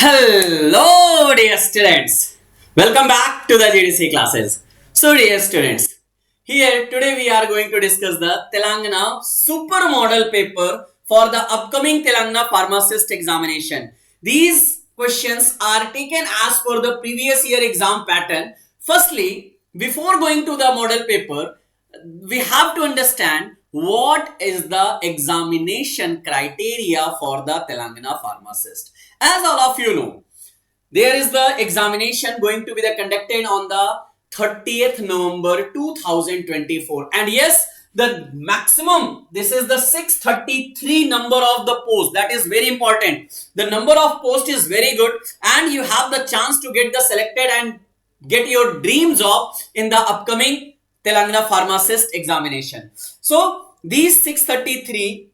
Hello dear students, welcome back to the GDC classes. So dear students, here today we are going to discuss the Telangana super model paper for the upcoming Telangana Pharmacist examination. These questions are taken as per the previous year exam pattern. Firstly, before going to the model paper, we have to understand what is the examination criteria for the Telangana Pharmacist. As all of you know, there is the examination going to be conducted on the 30th November 2024. And yes, the maximum, this is the 633 number of the post. That is very important. The number of post is very good and you have the chance to get the selected and get your dream job in the upcoming Telangana Pharmacist examination. So these 633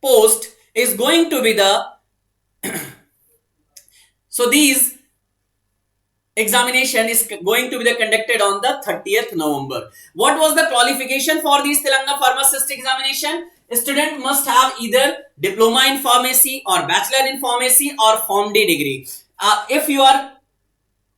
post is going to be the so these examination is going to be conducted on the 30th November. What was the qualification for this Telangana Pharmacist examination? A student must have either diploma in pharmacy or bachelor in pharmacy or PharmD degree. If you are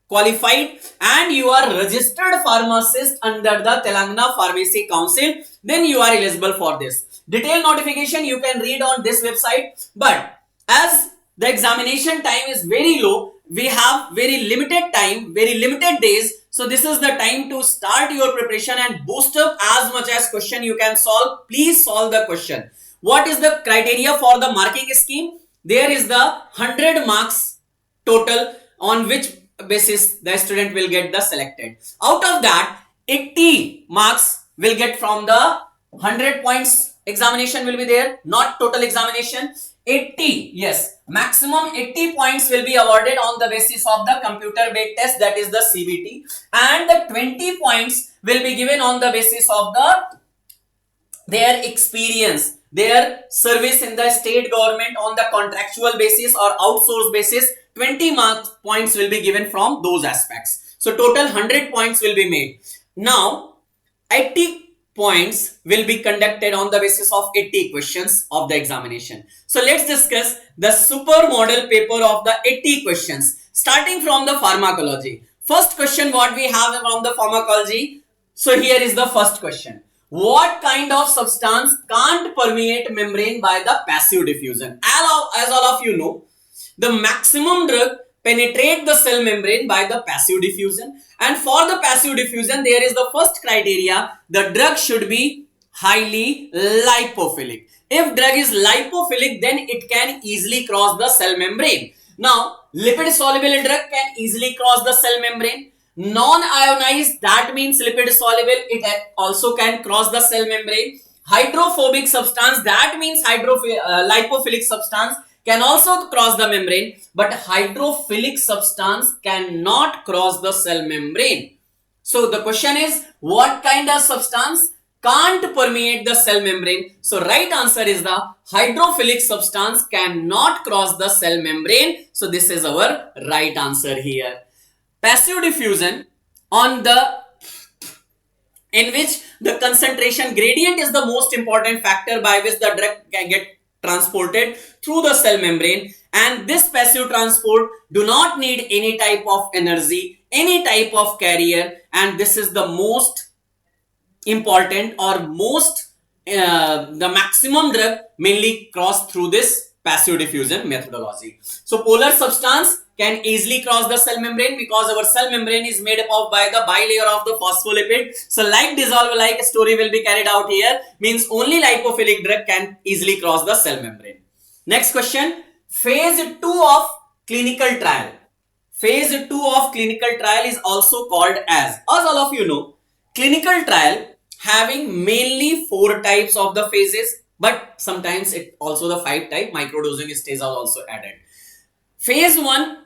qualified and you are registered pharmacist under the Telangana Pharmacy Council, then you are eligible for this. Detailed notification you can read on this website, but as the examination time is very low, we have very limited time, very limited days. So this is the time to start your preparation and boost up as much as question you can solve. Please solve the question. What is the criteria for the marking scheme? There is the 100 marks total on which basis the student will get the selected. Out of that, 80 marks will get from the 100 points examination will be there, not total examination. 80, yes, maximum 80 points will be awarded on the basis of the computer based test, that is the CBT, and the 20 points will be given on the basis of their experience, their service in the state government on the contractual basis or outsource basis. 20 points will be given from those aspects. So total 100 points will be made. Now 80 points will be conducted on the basis of 80 questions of the examination. So let's discuss the super model paper of the 80 questions, starting from the pharmacology. First question what we have from the pharmacology. So here is the first question. What kind of substance can't permeate membrane by the passive diffusion? As all of you know, the maximum drug penetrate the cell membrane by the passive diffusion, and for the passive diffusion there is the first criteria, the drug should be highly lipophilic. If drug is lipophilic, then it can easily cross the cell membrane. Now lipid soluble drug can easily cross the cell membrane. Non-ionized, that means lipid soluble, it also can cross the cell membrane. Hydrophobic substance, that means lipophilic substance, can also cross the membrane, but hydrophilic substance cannot cross the cell membrane. So the question is, what kind of substance can't permeate the cell membrane? So right answer is the hydrophilic substance cannot cross the cell membrane. So this is our right answer here. Passive diffusion in which the concentration gradient is the most important factor by which the drug can get transported through the cell membrane, and this passive transport do not need any type of energy, any type of carrier, and this is the most important or the maximum drug mainly cross through this passive diffusion methodology. So polar substance can easily cross the cell membrane because our cell membrane is made up by the bilayer of the phospholipid. So like dissolve like story will be carried out here, means only lipophilic drug can easily cross the cell membrane. Next question, phase 2 of clinical trial. Phase 2 of clinical trial is also called as all of you know, clinical trial having mainly 4 types of the phases, but sometimes it also the 5 type microdosing stage are also added. Phase 1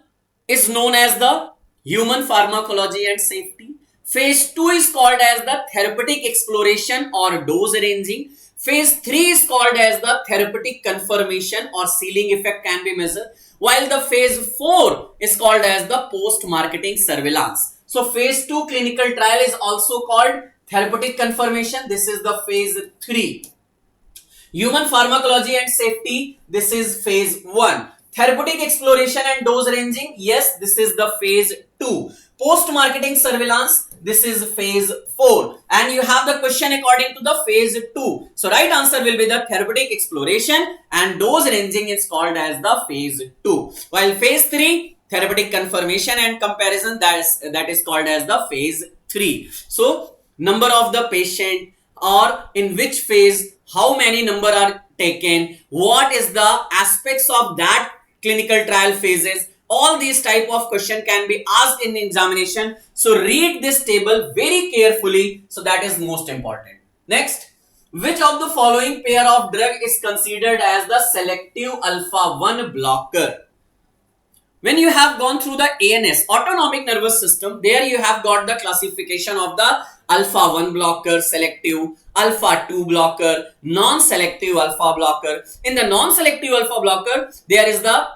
is known as the human pharmacology and safety. Phase 2 is called as the therapeutic exploration or dose ranging. Phase 3 is called as the therapeutic confirmation or ceiling effect can be measured, while the phase 4 is called as the post-marketing surveillance. So phase 2 clinical trial is also called therapeutic confirmation. This is the phase 3. Human pharmacology and safety, this is phase 1. Therapeutic exploration and dose ranging, yes, this is the phase 2. Post-marketing surveillance, this is phase 4. And you have the question according to the phase 2. So right answer will be the therapeutic exploration, and dose ranging is called as the phase 2. While phase 3, therapeutic confirmation and comparison, that is called as the phase 3. So number of the patient, or in which phase, how many number are taken, what is the aspects of that clinical trial phases, all these type of question can be asked in examination. So read this table very carefully. So that is most important. Next, which of the following pair of drug is considered as the selective alpha-1 blocker? When you have gone through the ANS, autonomic nervous system, there you have got the classification of the alpha-1 blocker, selective, alpha-2 blocker, non-selective alpha blocker. In the non-selective alpha blocker, there is the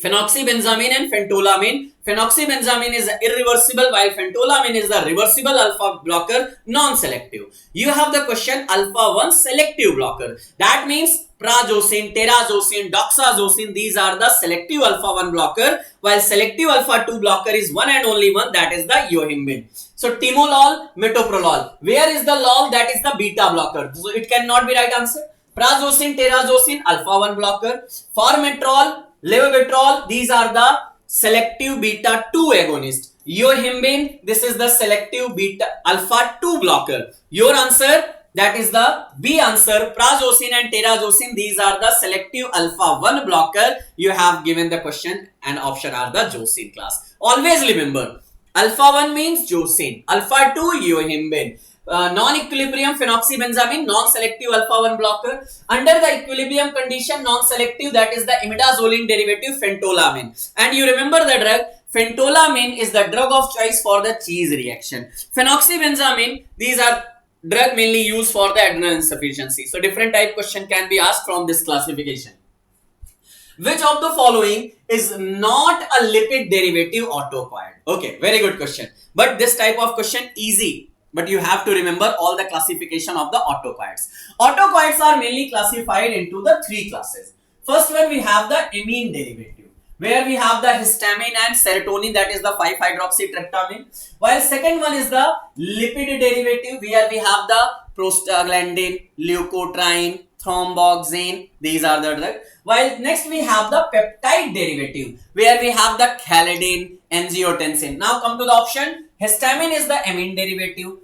phenoxybenzamine and phentolamine. Phenoxybenzamine is irreversible, while phentolamine is the reversible alpha blocker, non-selective. You have the question alpha-1 selective blocker. That means prazosin, terazosin, doxazosin, these are the selective alpha-1 blocker, while selective alpha-2 blocker is one and only one, that is the 𝘎𝙬𝙬. So timolol, metoprolol. Where is the lol? That is the beta blocker. So it cannot be right answer. Prazosin, terazosin, alpha-1 blocker. Formoterol, levovitrol, these are the selective beta 2 agonist. 𝘎𝙬𝙬, this is the selective beta alpha 2 blocker. Your answer, that is the B answer. Prazosin and terazosin, these are the selective alpha 1 blocker. You have given the question and option are the josin class. Always remember, alpha 1 means josin, alpha 2 𝘎𝙬𝙬. Non-equilibrium phenoxybenzamine, non-selective alpha-1 blocker. Under the equilibrium condition, non-selective, that is the imidazoline derivative phentolamine. And you remember the drug, phentolamine is the drug of choice for the cheese reaction. Phenoxybenzamine, these are drug mainly used for the adrenal insufficiency. So different type question can be asked from this classification. Which of the following is not a lipid derivative autocoagulant? Okay, very good question. But this type of question easy. But you have to remember all the classification of the autocoagulants. Autocoagulants are mainly classified into the 3 classes. First one, we have the amine derivative, where we have the histamine and serotonin, that is the 5-hydroxytryptamine. While second one is the lipid derivative, where we have the prostaglandin, leukotriene, thromboxane, these are the drugs. While next we have the peptide derivative, where we have the gliadin, angiotensin. Now come to the option. Histamine is the amine derivative,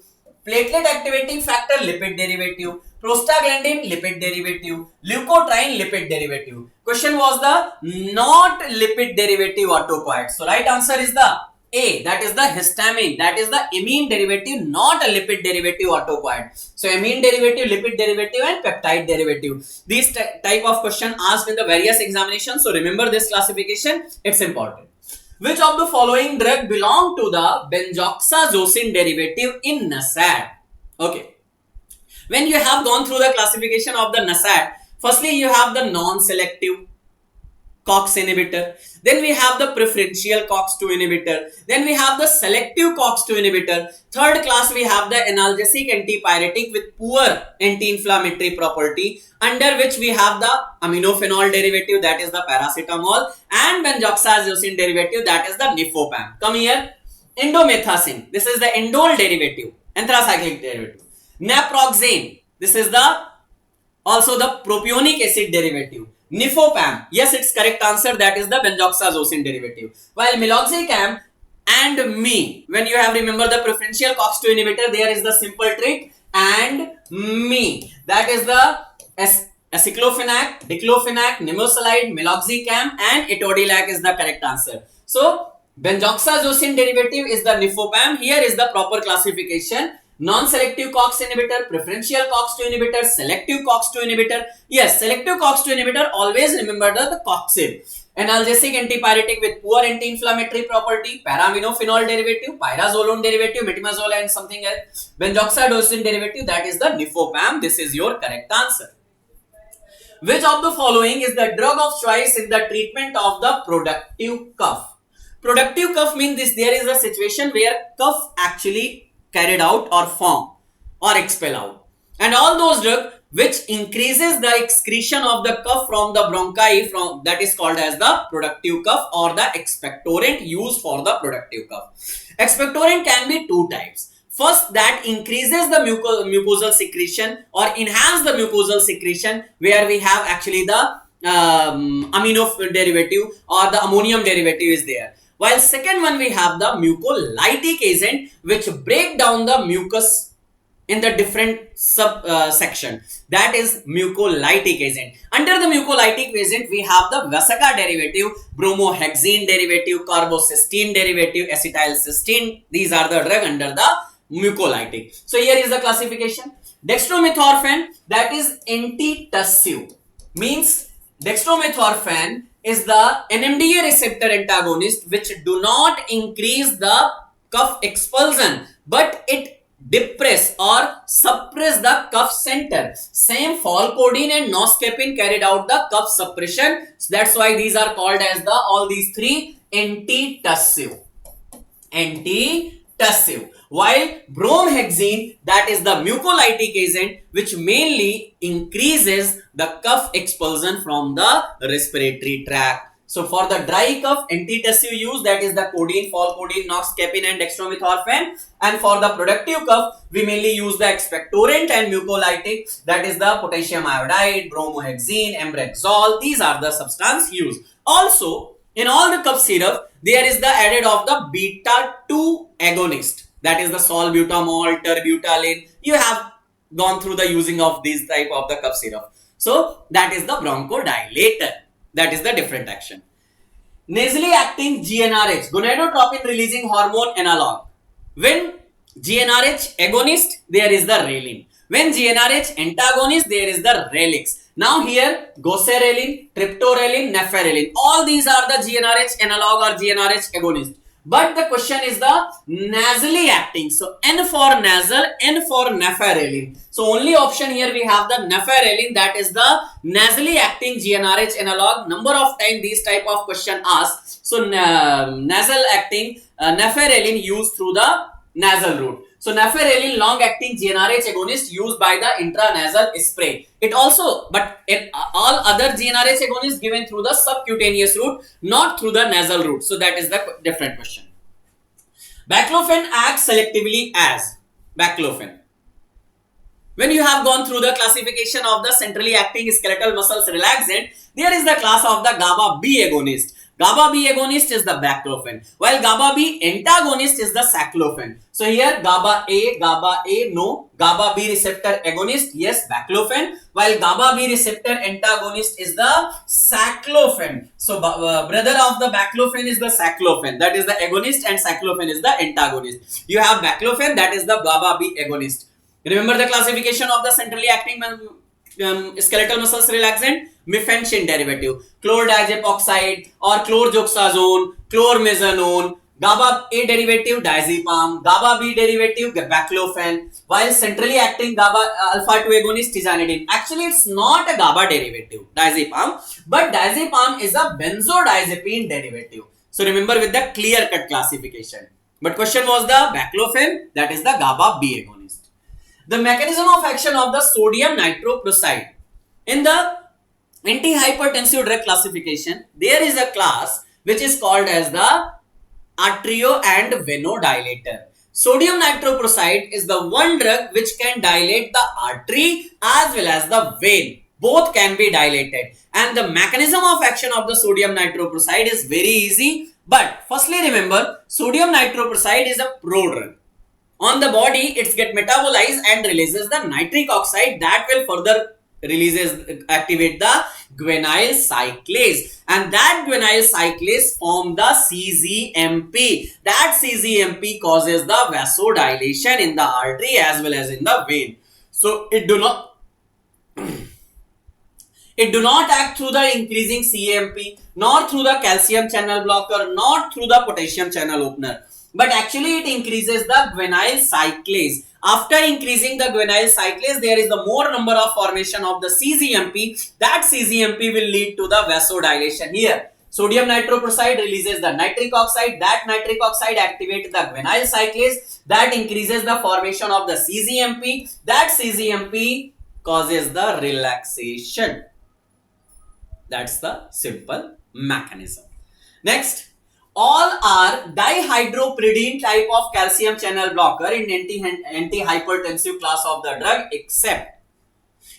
platelet activating factor lipid derivative, prostaglandin lipid derivative, leukotriene lipid derivative. Question was the not lipid derivative autocoagulant. So right answer is the A, that is the histamine, that is the amine derivative, not a lipid derivative autocoagulant. So amine derivative, lipid derivative and peptide derivative. These type of question asked in the various examinations. So remember this classification, it's important. Which of the following drug belong to the benzoxazosine derivative in NSAID? Okay. When you have gone through the classification of the NSAID, firstly you have the non-selective COX inhibitor, then we have the preferential COX-2 inhibitor, then we have the selective COX-2 inhibitor, third class we have the analgesic antipyretic with poor anti-inflammatory property, under which we have the aminophenol derivative, that is the paracetamol, and benzoxazosine derivative, that is the nifopam. Come here, indomethacin, this is the indole derivative, anthracyclic derivative, naproxen, this is the also the propionic acid derivative. Nifopam, yes, it's correct answer, that is the benzoxazosine derivative. While meloxicam and me, when you have remember the preferential COX-2 inhibitor, there is the simple trick and me, that is the aceclofenac, diclofenac, nimesulide, meloxicam and etodolac is the correct answer. So benzoxazosine derivative is the nifopam. Here is the proper classification. Non-selective COX inhibitor, preferential COX-2 inhibitor, selective COX-2 inhibitor. Yes, selective COX-2 inhibitor, always remember the COX-ib. Analgesic antipyretic with poor anti-inflammatory property, paraminophenol derivative, pyrazolone derivative, metimazole and something else. Benzoxazosine derivative, that is the nifopam. This is your correct answer. Which of the following is the drug of choice in the treatment of the productive cough? Productive cough means this, there is a situation where cough actually carried out or form or expel out, and all those drugs which increases the excretion of the cough from the bronchi, from that is called as the productive cough, or the expectorant used for the productive cough. Expectorant can be two types. First, that increases the mucosal secretion or enhance the mucosal secretion, where we have actually the amino derivative or the ammonium derivative is there. While second one, we have the mucolytic agent, which break down the mucus in the different section, that is mucolytic agent. Under the mucolytic agent, we have the vesica derivative, bromohexene derivative, carbocysteine derivative, acetylcysteine. These are the drug under the mucolytic. So here is the classification. Dextromethorphan, that is antitussive, means dextromethorphan is the NMDA receptor antagonist, which do not increase the cough expulsion, but it depress or suppress the cough center. Same 𝘿𝙀𝙎𝑖𝑛 and noscapine carried out the cough suppression. So that's why these are called as the all these three antitussive. Antitussive. While bromhexine, that is the mucolytic agent, which mainly increases the cough expulsion from the respiratory tract. So for the dry cough, antitussive use, that is the codeine, 𝘿𝙀𝙎𝑖𝑛, noscapine and dextromethorphan. And for the productive cough, we mainly use the expectorant and mucolytic, that is the potassium iodide, bromohexine, Aerosol. These are the substance used. Also, in all the cough syrup, there is the added of the beta-2 agonist, that is the salbutamol, terbutaline. You have gone through the using of these type of the cough syrup. So that is the bronchodilator. That is the different action. Nasally acting GnRH, gonadotropin releasing hormone analog. When GnRH agonist, there is the Ralin. When GnRH antagonist, there is the Relix. Now here, goserelin, triptorelin, neferelin. All these are the GnRH analog or GnRH agonist. But the question is the nasally acting. So N for nasal, N for neferelin. So only option here we have the neferelin, that is the nasally acting GnRH analog. Number of times these type of question asked. So nasal acting neferelin used through the nasal route. So neferelin long acting GnRH agonist used by the intranasal spray. It also, but in all other GnRH agonists given through the subcutaneous route, not through the nasal route. So that is the different question. Baclofen acts selectively as baclofen. When you have gone through the classification of the centrally acting skeletal muscles relaxant, there is the class of the GABA B agonist. GABA B agonist is the baclofen, while GABA B antagonist is the saclofen. So here GABA A, no. GABA B receptor agonist, yes, baclofen, while GABA B receptor antagonist is the saclofen. So brother of the baclofen is the saclofen, that is the agonist, and saclofen is the antagonist. You have baclofen, that is the GABA B agonist. Remember the classification of the centrally acting skeletal muscles relaxant? Mephensin derivative, chlordiazepoxide or chlorjoxazone, chlormazanone. GABA A derivative diazepam, GABA B derivative baclofen, while centrally acting GABA alpha 2 agonist tizanidine. Actually, it's not a GABA derivative, diazepam, but diazepam is a benzodiazepine derivative. So remember with the clear cut classification. But question was the baclofen, that is the GABA B agonist. The mechanism of action of the sodium nitroprusside. In the antihypertensive drug classification, there is a class which is called as the arterio and venodilator. Sodium nitroprusside is the one drug which can dilate the artery as well as the vein. Both can be dilated. And the mechanism of action of the sodium nitroprusside is very easy. But firstly remember, sodium nitroprusside is a prodrug. On the body, it gets metabolized and releases the nitric oxide that will further activate the guanyl cyclase, and that guanyl cyclase form the CGMP. That CGMP causes the vasodilation in the artery as well as in the vein. So it do not act through the increasing CAMP, nor through the calcium channel blocker, not through the potassium channel opener, but actually it increases the guanyl cyclase. After increasing the guanyl cyclase, there is the more number of formation of the CGMP. That CGMP will lead to the vasodilation. Here, sodium nitroprusside releases the nitric oxide. That nitric oxide activates the guanyl cyclase. That increases the formation of the CGMP. That CGMP causes the relaxation. That's the simple mechanism. Next, all are dihydropyridine type of calcium channel blocker in anti-hypertensive class of the drug, except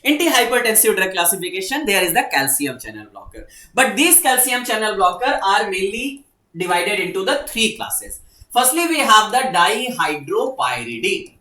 anti-hypertensive drug classification, there is the calcium channel blocker. But these calcium channel blocker are mainly divided into the three classes. Firstly, we have the dihydropyridine.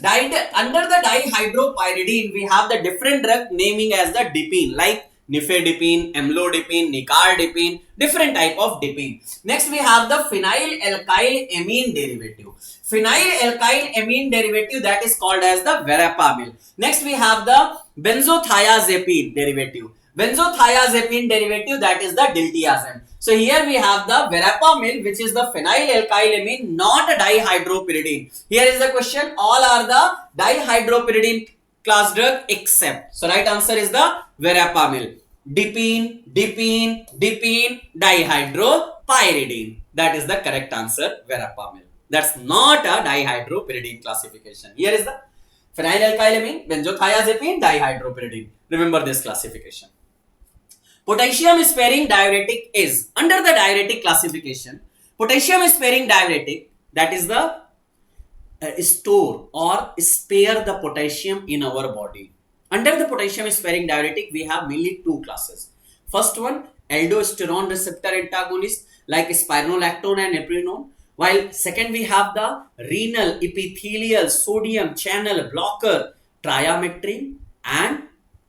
Under the dihydropyridine, we have the different drug naming as the dipine, like nifedipine, amlodipine, nicardipine, different type of dipine. Next, we have the phenylalkylamine derivative. Phenylalkylamine derivative, that is called as the verapamil. Next, we have the benzothiazepine derivative. Benzothiazepine derivative, that is the diltiazem. So here we have the verapamil, which is the phenylalkylamine, not a dihydropyridine. Here is the question: all are the dihydropyridine class drug except. So right answer is the verapamil. Dipine, dihydropyridine. That is the correct answer, verapamil. That's not a dihydropyridine classification. Here is the phenylalkylamine, benzothiazepine, dihydropyridine. Remember this classification. Potassium sparing diuretic is, under the diuretic classification, potassium sparing diuretic, that is the store or spare the potassium in our body. Under the potassium sparing diuretic, we have mainly two classes. First one, aldosterone receptor antagonist like spironolactone and epinephrine. While second, we have the renal epithelial sodium channel blocker, triametrine and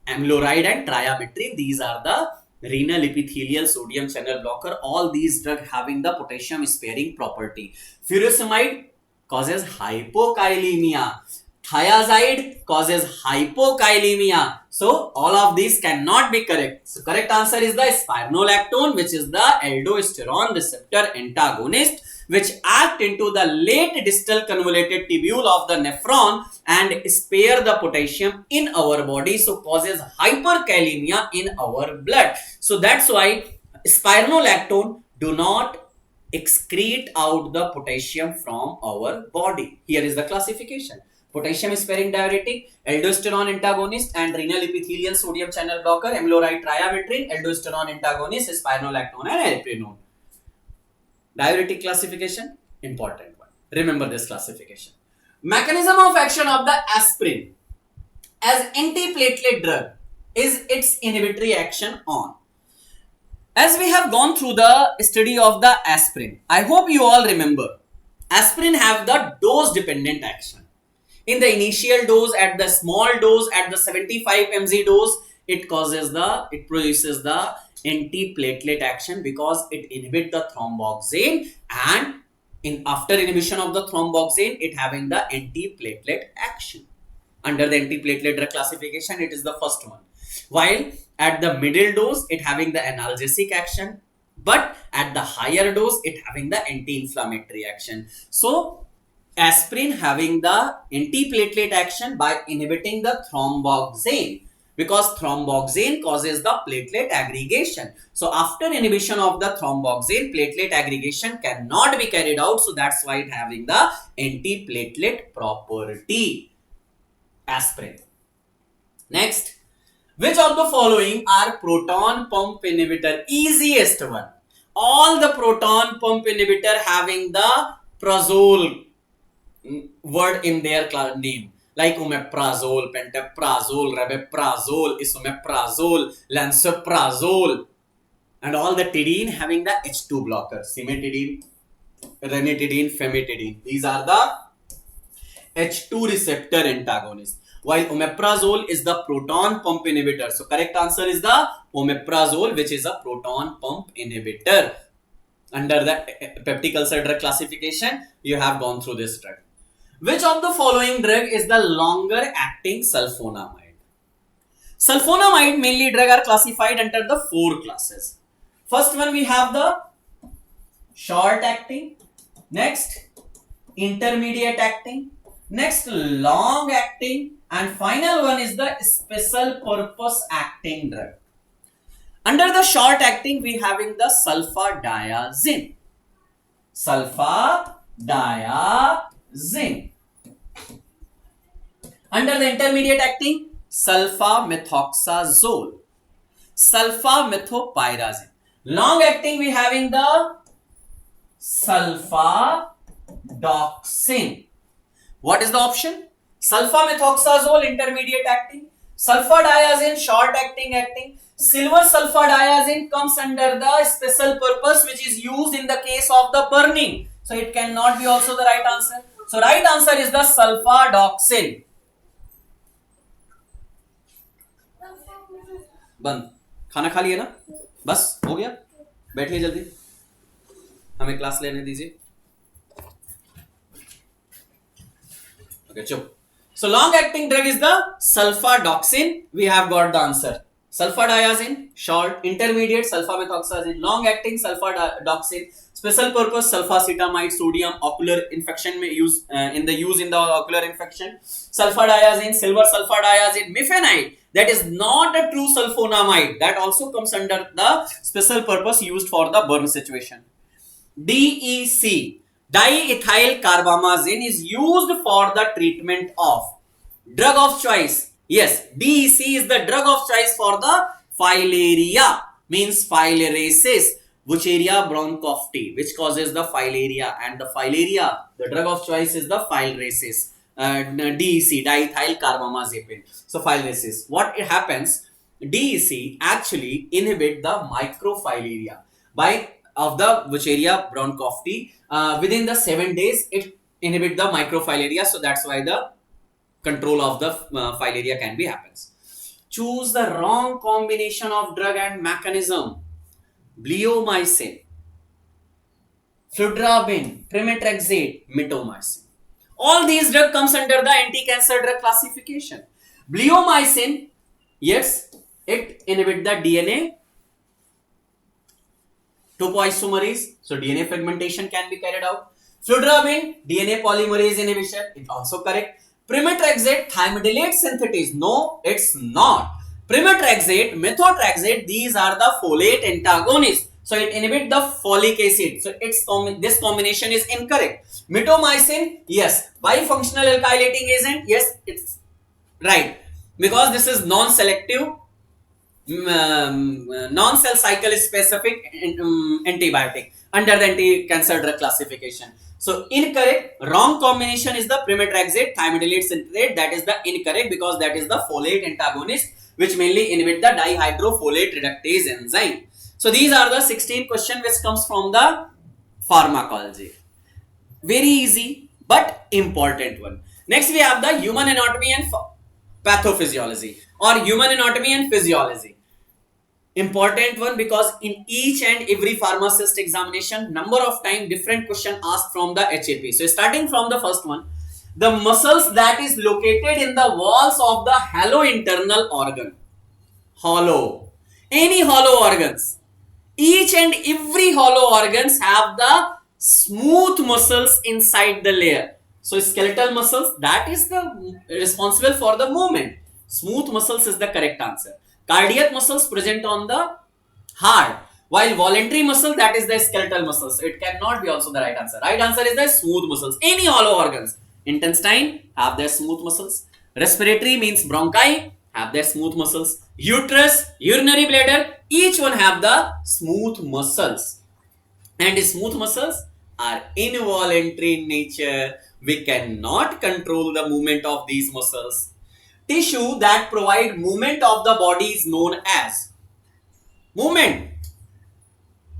amloride and triametrine. These are the renal epithelial sodium channel blocker. All these drugs having the potassium sparing property. Furosemide causes hypokalemia. Thiazide causes hypokalemia. So all of these cannot be correct. So correct answer is the spironolactone, which is the aldosterone receptor antagonist, which act into the late distal convoluted tubule of the nephron and spare the potassium in our body. So causes hyperkalemia in our blood. So that's why spironolactone do not excrete out the potassium from our body. Here is the classification: potassium sparing diuretic, aldosterone antagonist and renal epithelial sodium channel blocker, amloride triametrine, aldosterone antagonist, spironolactone and epinephrine. Diuretic classification, important one. Remember this classification. Mechanism of action of the aspirin as antiplatelet drug is its inhibitory action on. As we have gone through the study of the aspirin, I hope you all remember, aspirin have the dose dependent action. In the initial dose, at the small dose, at the 75 mg dose, it produces the antiplatelet action because it inhibits the thromboxane, and after inhibition of the thromboxane, it having the antiplatelet action. Under the antiplatelet drug classification, it is the first one. While at the middle dose, it having the analgesic action, but at the higher dose, it having the anti-inflammatory action. So aspirin having the antiplatelet action by inhibiting the thromboxane, because thromboxane causes the platelet aggregation. So after inhibition of the thromboxane, platelet aggregation cannot be carried out. So that's why it having the antiplatelet property, aspirin. Next, which of the following are proton pump inhibitor? Easiest one. All the proton pump inhibitor having the prazole word in their name, like omeprazole, pantoprazole, rabeprazole, esomeprazole, lansoprazole, and all the tidine having the H2 blocker, cimetidine, ranitidine, famotidine. These are the H2 receptor antagonists. While omeprazole is the proton pump inhibitor. So correct answer is the omeprazole, which is a proton pump inhibitor. Under the peptic ulcer drug classification, you have gone through this drug. Which of the following drug is the longer acting sulfonamide? Sulfonamide mainly drug are classified under the four classes. First one, we have the short acting, next intermediate acting, next long acting, and final one is the special purpose acting drug. Under the short acting, we having the sulfadiazine. Sulfadiazine. Under the intermediate acting, sulfamethoxazole, sulfamethopyrazine. Long acting we having the sulfadoxine. What is the option? Sulfamethoxazole intermediate acting, sulfadiazine short acting. Silver sulfadiazine comes under the special purpose which is used in the case of the burning. So it cannot be also the right answer. So right answer is the sulfadoxine. बंद. खाना खा लिया ना? बस हो गया. बैठिए जल्दी. हमें क्लास लेने दीजिए. Okay, चुप. So long acting drug is the sulfadoxine. We have got the answer. Sulfadiazine, short, intermediate, sulfamethoxazine, long acting sulfadoxine, special purpose sulfacetamide, sodium, ocular infection may use in the ocular infection. Sulfadiazine, silver sulfadiazine, miphenide, that is not a true sulfonamide, that also comes under the special purpose used for the burn situation. DEC, diethylcarbamazine, is used for the treatment of drug of choice. Yes, DEC is the drug of choice for the filaria, means filariasis, Wucheria bronchophthalmic, which causes the filaria, and the filaria, the drug of choice is the filariasis. DEC, diethylcarbamazepine. So filariasis. What happens? DEC actually inhibit the microfilaria of the Wucheria bronchophthalmic. Within the 7 days, it inhibit the microfilaria. So that's why the control of the filaria can be happens. Choose the wrong combination of drug and mechanism. Bleomycin, fludarabine, pemetrexate, mitomycin. All these drugs comes under the anti-cancer drug classification. Bleomycin, yes, it inhibit the DNA topoisomerase, so DNA fragmentation can be carried out. Fludarabine, DNA polymerase inhibition, it also correct. Pemetrexate, thymidylate synthetase, no, it's not. Pemetrexate, methotrexate, these are the folate antagonists. So it inhibits the folic acid. So this combination is incorrect. Mitomycin, yes. Bifunctional alkylating agent, yes, it's right. Because this is non-selective, non-cell cycle specific antibiotic under the anti-cancer drug classification. So incorrect, wrong combination is the pemetrexate, thymidylate synthetase, that is the incorrect because that is the folate antagonist which mainly inhibit the dihydrofolate reductase enzyme. So these are the 16 questions which comes from the pharmacology. Very easy but important one. Next we have the human anatomy and pathophysiology or human anatomy and physiology. Important one because in each and every pharmacist examination, number of time different question asked from the HAP. So starting from the first one, the muscles that is located in the walls of the hollow internal organ. Hollow. Any hollow organs. Each and every hollow organs have the smooth muscles inside the layer. So skeletal muscles, that is the responsible for the movement. Smooth muscles is the correct answer. Cardiac muscles present on the heart, while voluntary muscle, that is the skeletal muscles. So it cannot be also the right answer. Right answer is the smooth muscles. Any hollow organs. Intestine have their smooth muscles. Respiratory means bronchi have their smooth muscles. Uterus, urinary bladder, each one have the smooth muscles. And smooth muscles are involuntary in nature. We cannot control the movement of these muscles. Tissue that provide movement of the body is known as movement.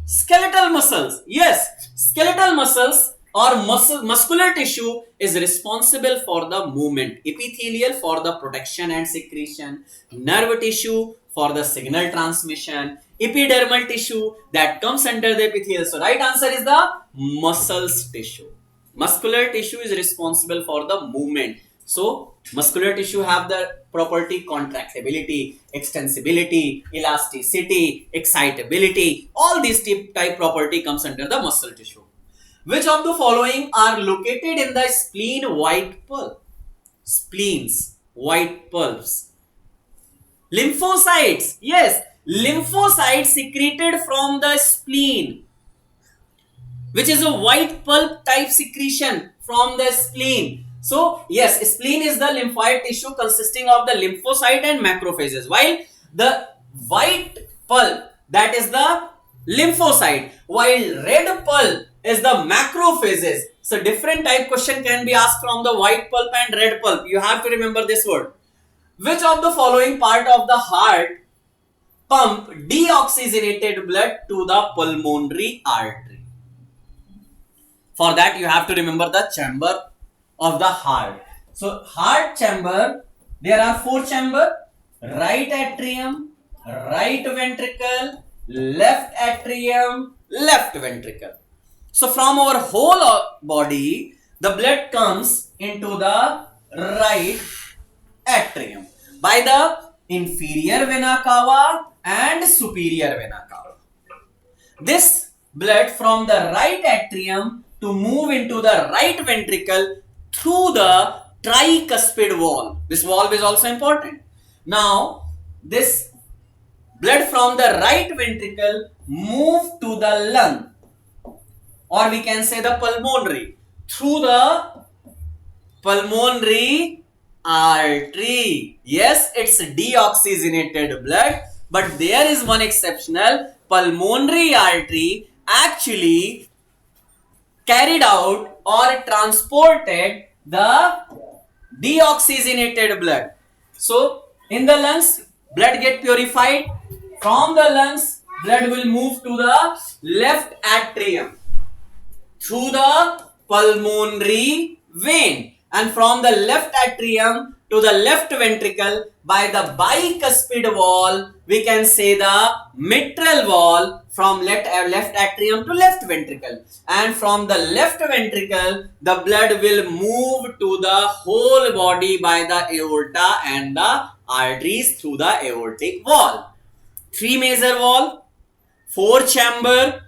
Skeletal muscles. Yes, skeletal muscles or muscular tissue is responsible for the movement. Epithelial for the protection and secretion. Nerve tissue for the signal transmission. Epidermal tissue that comes under the epithelial. So right answer is the muscles tissue. Muscular tissue is responsible for the movement. So muscular tissue have the property contractibility, extensibility, elasticity, excitability. All these type property comes under the muscle tissue. Which of the following are located in the spleen white pulp? Spleens, white pulps. Lymphocytes. Yes, lymphocytes secreted from the spleen, which is a white pulp type secretion from the spleen. So yes, spleen is the lymphoid tissue consisting of the lymphocyte and macrophages, while the white pulp, that is the lymphocyte, while red pulp is the macrophages. So different type question can be asked from the white pulp and red pulp. You have to remember this word. Which of the following part of the heart pump deoxygenated blood to the pulmonary artery? For that you have to remember the chamber of the heart. So heart chamber, there are four chamber: right atrium, right ventricle, left atrium, left ventricle. So from our whole body, the blood comes into the right atrium by the inferior vena cava and superior vena cava. This blood from the right atrium to move into the right ventricle through the tricuspid valve. This valve is also important. Now, this blood from the right ventricle move to the lung, or we can say the pulmonary, through the pulmonary artery. Yes, it's deoxygenated blood, but there is one exceptional. Pulmonary artery actually carried out or transported the deoxygenated blood. So in the lungs, blood get purified. From the lungs, blood will move to the left atrium through the pulmonary vein, and from the left atrium to the left ventricle by the bicuspid wall, we can say the mitral wall, from left atrium to left ventricle, and from the left ventricle the blood will move to the whole body by the aorta and the arteries through the aortic wall. Three major wall, four chamber,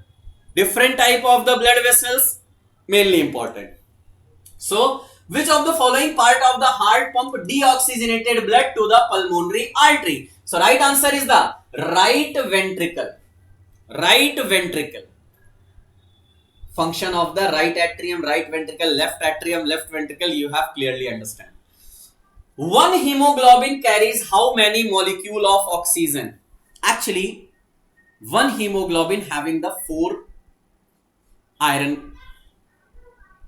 different type of the blood vessels, mainly important. So which of the following part of the heart pump deoxygenated blood to the pulmonary artery? So right answer is the right ventricle. Right ventricle. Function of the right atrium, right ventricle, left atrium, left ventricle, you have clearly understand. One hemoglobin carries how many molecule of oxygen? Actually, one hemoglobin having the 4 iron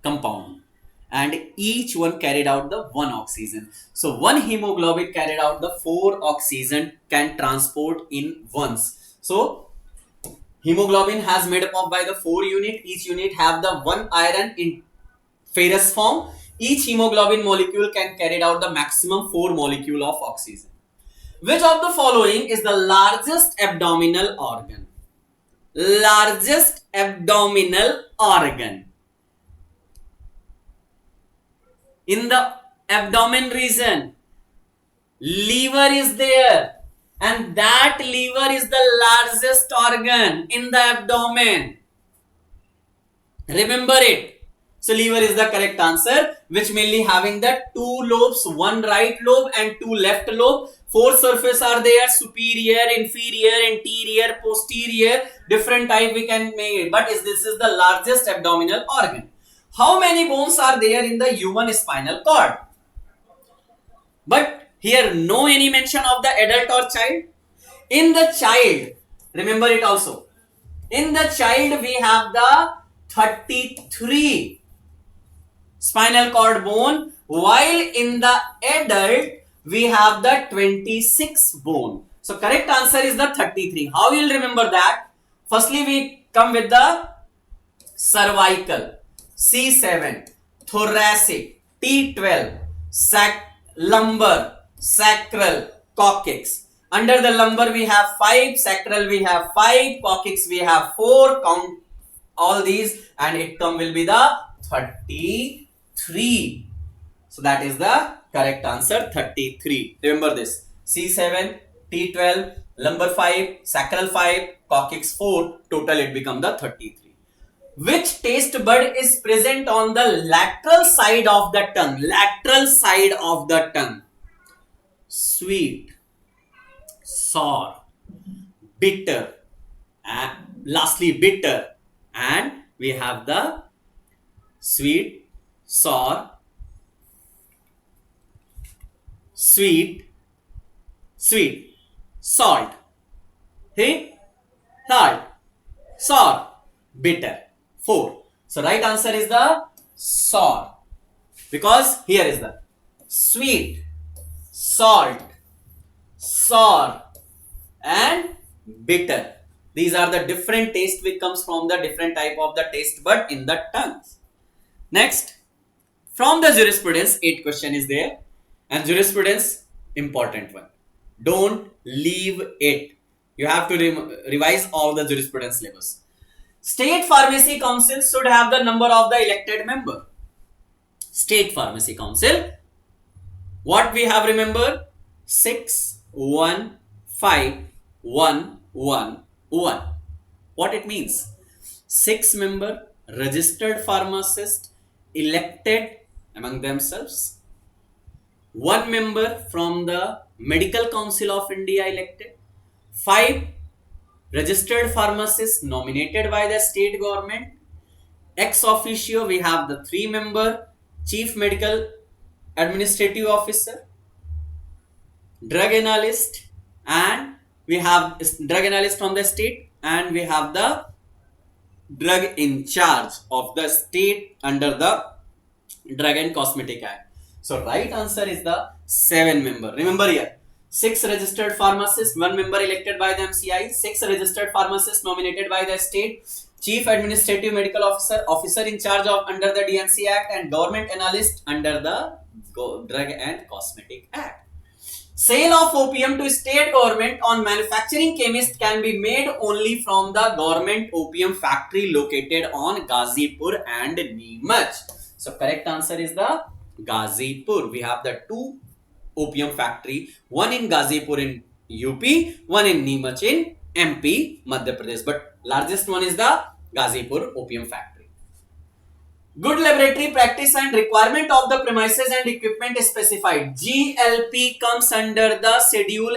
compound, and each one carried out the 1 oxygen. So one hemoglobin carried out the 4 oxygen can transport in once. So hemoglobin has made up of by the 4 unit. Each unit have the 1 iron in ferrous form. Each hemoglobin molecule can carry out the maximum 4 molecule of oxygen. Which of the following is the largest abdominal organ? Largest abdominal organ. In the abdomen region, liver is there, and that liver is the largest organ in the abdomen. Remember it. So liver is the correct answer, which mainly having the 2 lobes, 1 right lobe and 2 left lobe. 4 surfaces are there: superior, inferior, anterior, posterior. Different type we can make it, but this is the largest abdominal organ. How many bones are there in the human spinal cord? But here no any mention of the adult or child. In the child, remember it also. In the child we have the 33 spinal cord bone, while in the adult we have the 26 bone. So correct answer is the 33. How you will remember that? Firstly we come with the cervical, C7, thoracic, T12, lumbar, sacral, coccyx. Under the lumbar we have 5, sacral we have 5, coccyx we have 4. Count all these and it will be the 33. So that is the correct answer, 33. Remember this: C7, T12, lumbar 5, sacral 5, coccyx 4. Total it become the 33. Which taste bud is present on the lateral side of the tongue? Lateral side of the tongue. Sweet, sour, bitter, and lastly bitter. And we have the sweet, sour, sweet, sweet, salt, heat, salt, sour, bitter. 4. So right answer is the sour, because here is the sweet, salt, sour and bitter. These are the different taste which comes from the different type of the taste bud in the tongues. Next, from the jurisprudence, 8 question is there, and jurisprudence important one. Don't leave it. You have to revise all the jurisprudence syllabus. State Pharmacy Council should have the number of the elected member. State Pharmacy Council, what we have remembered? 6, 1, 5, 1, 1, 1. What it means? 6 member registered pharmacist elected among themselves. 1 member from the Medical Council of India elected. 5 registered pharmacists nominated by the state government. Ex officio, we have the 3 member chief medical administrative officer, drug analyst, and we have drug analyst from the state, and we have the drug in charge of the state under the Drug and Cosmetic Act. So right answer is the 7 member. Remember here, 6 registered pharmacists, 1 member elected by the MCI, 6 registered pharmacists nominated by the state, chief administrative medical officer, officer in charge of under the DNC Act, and government analyst under the Drug and Cosmetic Act. Sale of opium to state government on manufacturing chemist can be made only from the government opium factory located on Ghazipur and Neemuch. So correct answer is the Ghazipur. We have the 2 opium factory, one in Ghazipur in UP, one in Neemuch in MP, Madhya Pradesh, but largest one is the Ghazipur opium factory. Good laboratory practice and requirement of the premises and equipment specified. GLP comes under the schedule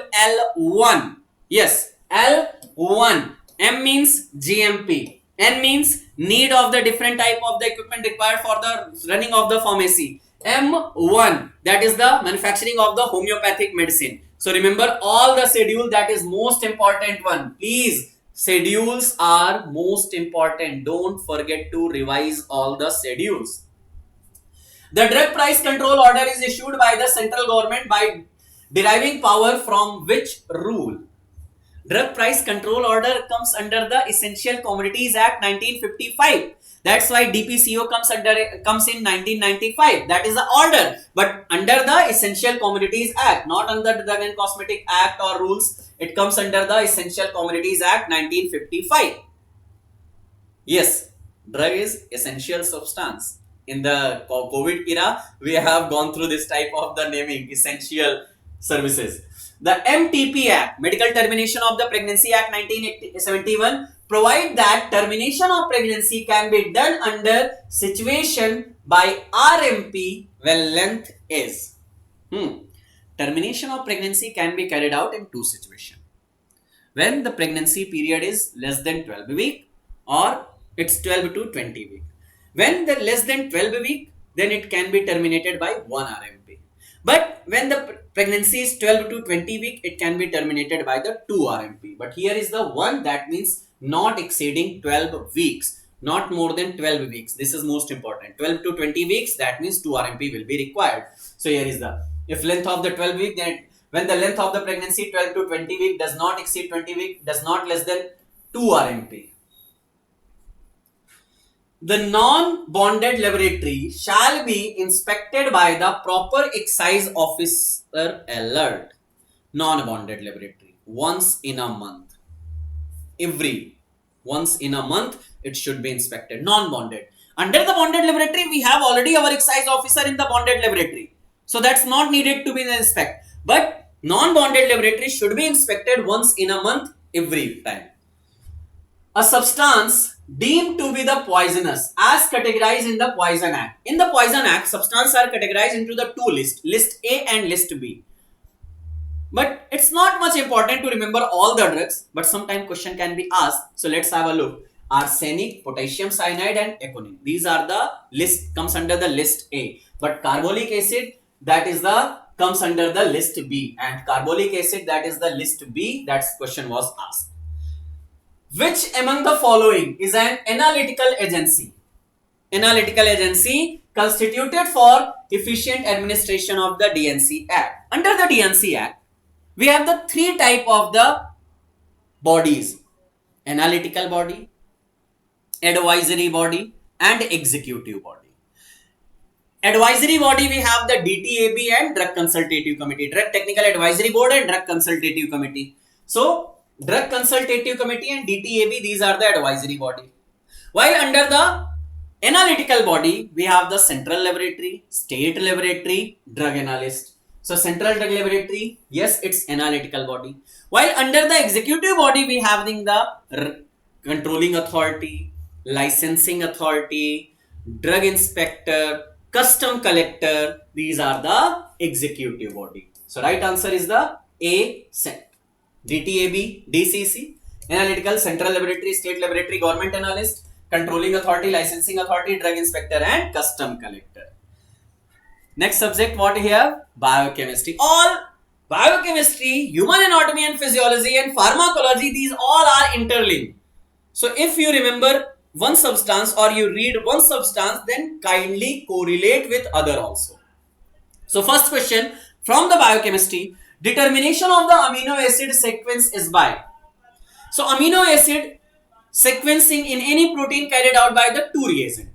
L1. Yes, L1. M means GMP. N means need of the different type of the equipment required for the running of the pharmacy. M1, that is the manufacturing of the homeopathic medicine. So remember all the schedule, that is most important one. Please, schedules are most important. Don't forget to revise all the schedules. The drug price control order is issued by the central government by deriving power from which rule? Drug price control order comes under the Essential Commodities Act 1955. That's why DPCO comes in 1995. That is the order, but under the Essential Commodities Act, not under the Drug and Cosmetic Act or rules. It comes under the Essential Commodities Act 1955. Yes, drug is essential substance. In the COVID era, we have gone through this type of the naming, essential services. The MTP Act, Medical Termination of the Pregnancy Act 1971, provide that termination of pregnancy can be done under situation by RMP when length is. Termination of pregnancy can be carried out in 2 situations. When the pregnancy period is less than 12 weeks or it's 12 to 20 weeks. When the less than 12 weeks, then it can be terminated by 1 RMP. But when the pregnancy is 12 to 20 weeks, it can be terminated by the 2 RMP. But here is the one, that means not exceeding 12 weeks, not more than 12 weeks. This is most important. 12 to 20 weeks, that means 2 RMP will be required. So here is the, if length of the 12 week, then when the length of the pregnancy 12 to 20 week does not exceed 20 week, does not less than 2 RMP. The non-bonded laboratory shall be inspected by the proper excise officer alert. Non-bonded laboratory, once in a month. Once in a month, it should be inspected. Non-bonded. Under the bonded laboratory, we have already our excise officer in the bonded laboratory. So that's not needed to be inspected. But non-bonded laboratory should be inspected once in a month, every time. A substance deemed to be the poisonous as categorized in the Poison Act. In the Poison Act, substances are categorized into the 2 lists, list A and list B. But it's not much important to remember all the drugs, but sometimes question can be asked. So let's have a look. Arsenic, potassium cyanide and econyl. These are the list, comes under the list A. But carbolic acid, that is comes under the list B, and carbolic acid, that is the list B. That question was asked. Which among the following is an analytical agency? Analytical agency constituted for efficient administration of the DNC Act. Under the DNC Act, we have the three type of the bodies: analytical body, advisory body, and executive body. Advisory body, we have the DTAB and Drug Consultative Committee, Drug Technical Advisory Board and Drug Consultative Committee. So, Drug Consultative Committee and DTAB, these are the advisory body. While under the analytical body, we have the Central Laboratory, State Laboratory, Drug Analyst. So, Central Drug Laboratory, yes, it's analytical body. While under the executive body, we have the Controlling Authority, Licensing Authority, Drug Inspector, Custom Collector. These are the executive body. So, right answer is the A, DTAB, DCC, Analytical, Central Laboratory, State Laboratory, Government Analyst, Controlling Authority, Licensing Authority, Drug Inspector, and Custom Collector. Next subject, what we have? Biochemistry. All biochemistry, human anatomy and physiology, and pharmacology, these all are interlinked. So, if you remember one substance or you read one substance, then kindly correlate with other also. So, first question from the biochemistry, determination of the amino acid sequence is by. So, amino acid sequencing in any protein carried out by the two reagents,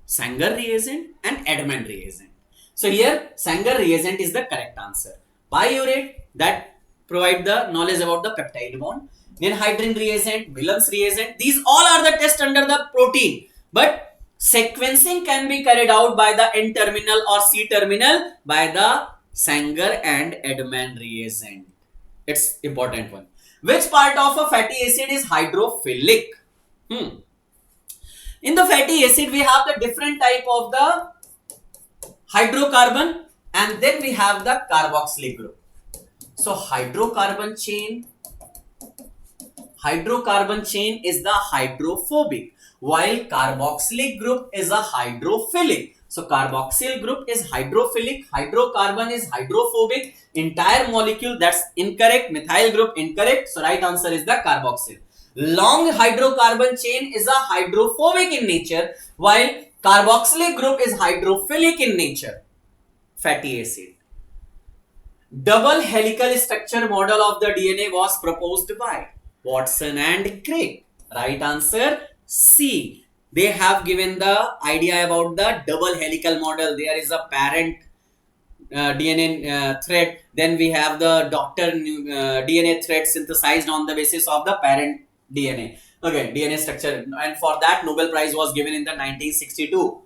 Sanger reagent and Edman reagent. So, here Sanger reagent is the correct answer. Biuret, that provide the knowledge about the peptide bond. Then hydrogen reagent, Willems reagent, these all are the tests under the protein. But sequencing can be carried out by the N-terminal or C-terminal by the Sanger and Edman reagent. It's important one. Which part of a fatty acid is hydrophilic? In the fatty acid, we have the different type of the hydrocarbon, and then we have the carboxylic group. So, hydrocarbon chain is the hydrophobic, while carboxylic group is a hydrophilic. So, carboxyl group is hydrophilic, hydrocarbon is hydrophobic, entire molecule, that's incorrect, methyl group incorrect. So, right answer is the carboxyl. Long hydrocarbon chain is a hydrophobic in nature, while carboxylic group is hydrophilic in nature. Fatty acid. Double helical structure model of the DNA was proposed by Watson and Crick. Right answer C. They have given the idea about the double helical model. There is a parent DNA thread, then we have the daughter DNA thread synthesized on the basis of the parent DNA. Okay, DNA structure, and for that Nobel Prize was given in the 1962.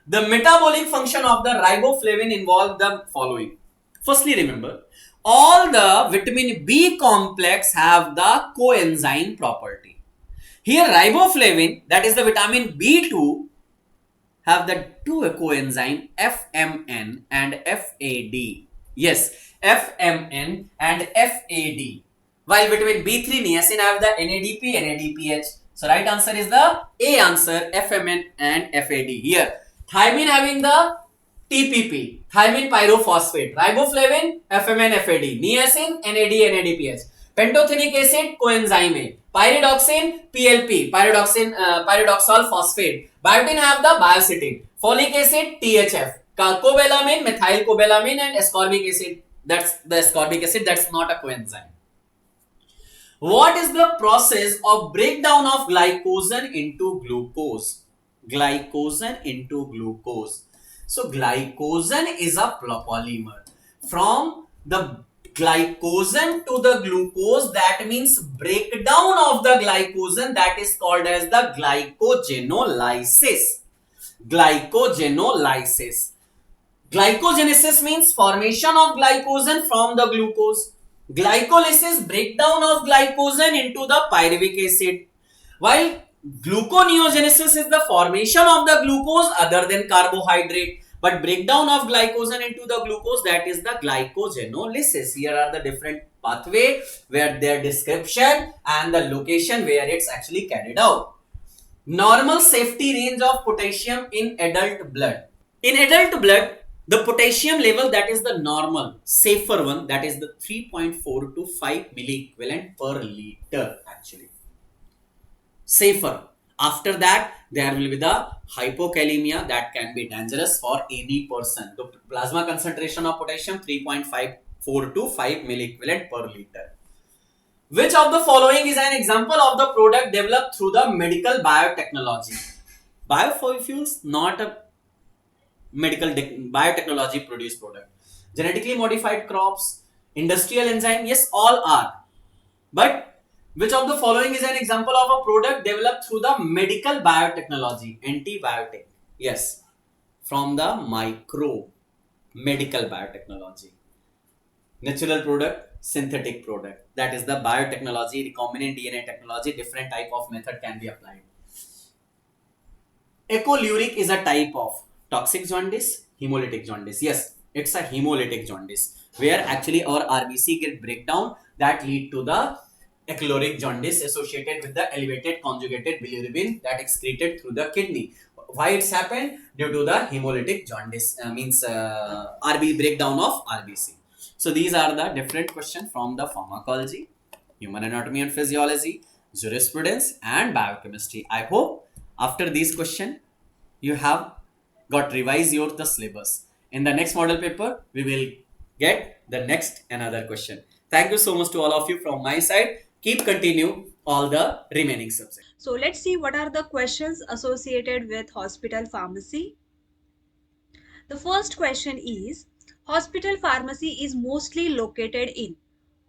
The metabolic function of the riboflavin involved the following. Firstly, remember, all the vitamin B complex have the coenzyme property. Here riboflavin, that is the vitamin B2, have the two coenzyme FMN and FAD. Yes, FMN and FAD. While vitamin B3 niacin have the NADP, NADPH. So right answer is the A answer, FMN and FAD. Here, thymine having the TPP, thymine pyrophosphate, riboflavin, FMN, FAD, niacin, NAD, NADPH, pantothenic acid, coenzyme A, pyridoxine, PLP, pyridoxal phosphate, biotin have the biocetin, folic acid, THF, cobalamin, methylcobalamin, and ascorbic acid. That's the ascorbic acid, that's not a coenzyme. What is the process of breakdown of glycogen into glucose? Glycogen into glucose. So, glycogen is a polymer. From the glycogen to the glucose, that means breakdown of the glycogen, that is called as the glycogenolysis. Glycogenolysis. Glycogenesis means formation of glycogen from the glucose. Glycolysis, breakdown of glycogen into the pyruvic acid. While gluconeogenesis is the formation of the glucose other than carbohydrate. But breakdown of glycogen into the glucose, that is the glycogenolysis. Here are the different pathway where their description and the location where it's actually carried out. Normal safety range of potassium in adult blood. In adult blood, The potassium level, that is the normal, safer one, that is the 3.4 to 5 milliequivalent per liter actually. Safer. After that, there will be the hypokalemia that can be dangerous for any person. The plasma concentration of potassium 3.54 to 5 milliequivalent per liter. Which of the following is an example of the product developed through the medical biotechnology? Biofuels, not a medical biotechnology produced product. Genetically modified crops, industrial enzyme, yes, all are. But which of the following is an example of a product developed through the medical biotechnology? Antibiotic. Yes, from the medical biotechnology. Natural product, synthetic product. That is the biotechnology, recombinant DNA technology. Different type of method can be applied. 𝘂𝙀𝙎𝙎𝙬 is a type of toxic jaundice, hemolytic jaundice. Yes, it's a hemolytic jaundice where actually our RBC get breakdown that lead to the 𝘂𝙧𝙎𝙎 jaundice associated with the elevated conjugated bilirubin that excreted through the kidney. Why it's happened? Due to the hemolytic jaundice, means RB breakdown of RBC. So these are the different questions from the pharmacology, human anatomy and physiology, jurisprudence and biochemistry. I hope after these questions you have got revised your the syllabus. In the next model paper we will get the next another question. Thank you so much to all of you from my side. Keep continue all the remaining subjects. So let's see what are the questions associated with hospital pharmacy. The first question is, hospital pharmacy is mostly located in.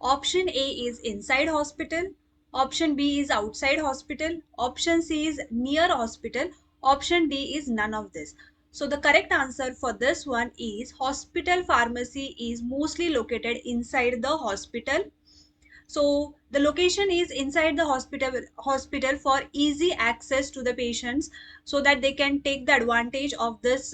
Option A is inside hospital, option B is outside hospital, option C is near hospital, option D is none of this. So the correct answer for this one is hospital pharmacy is mostly located inside the hospital. So the location is inside the hospital for easy access to the patients so that they can take the advantage of this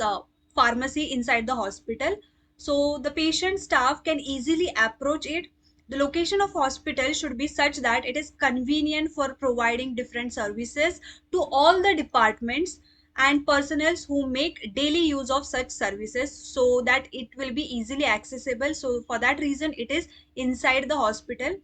pharmacy inside the hospital. So the patient staff can easily approach it. The location of hospital should be such that it is convenient for providing different services to all the departments and personnel who make daily use of such services, so that it will be easily accessible. So for that reason it is inside the hospital.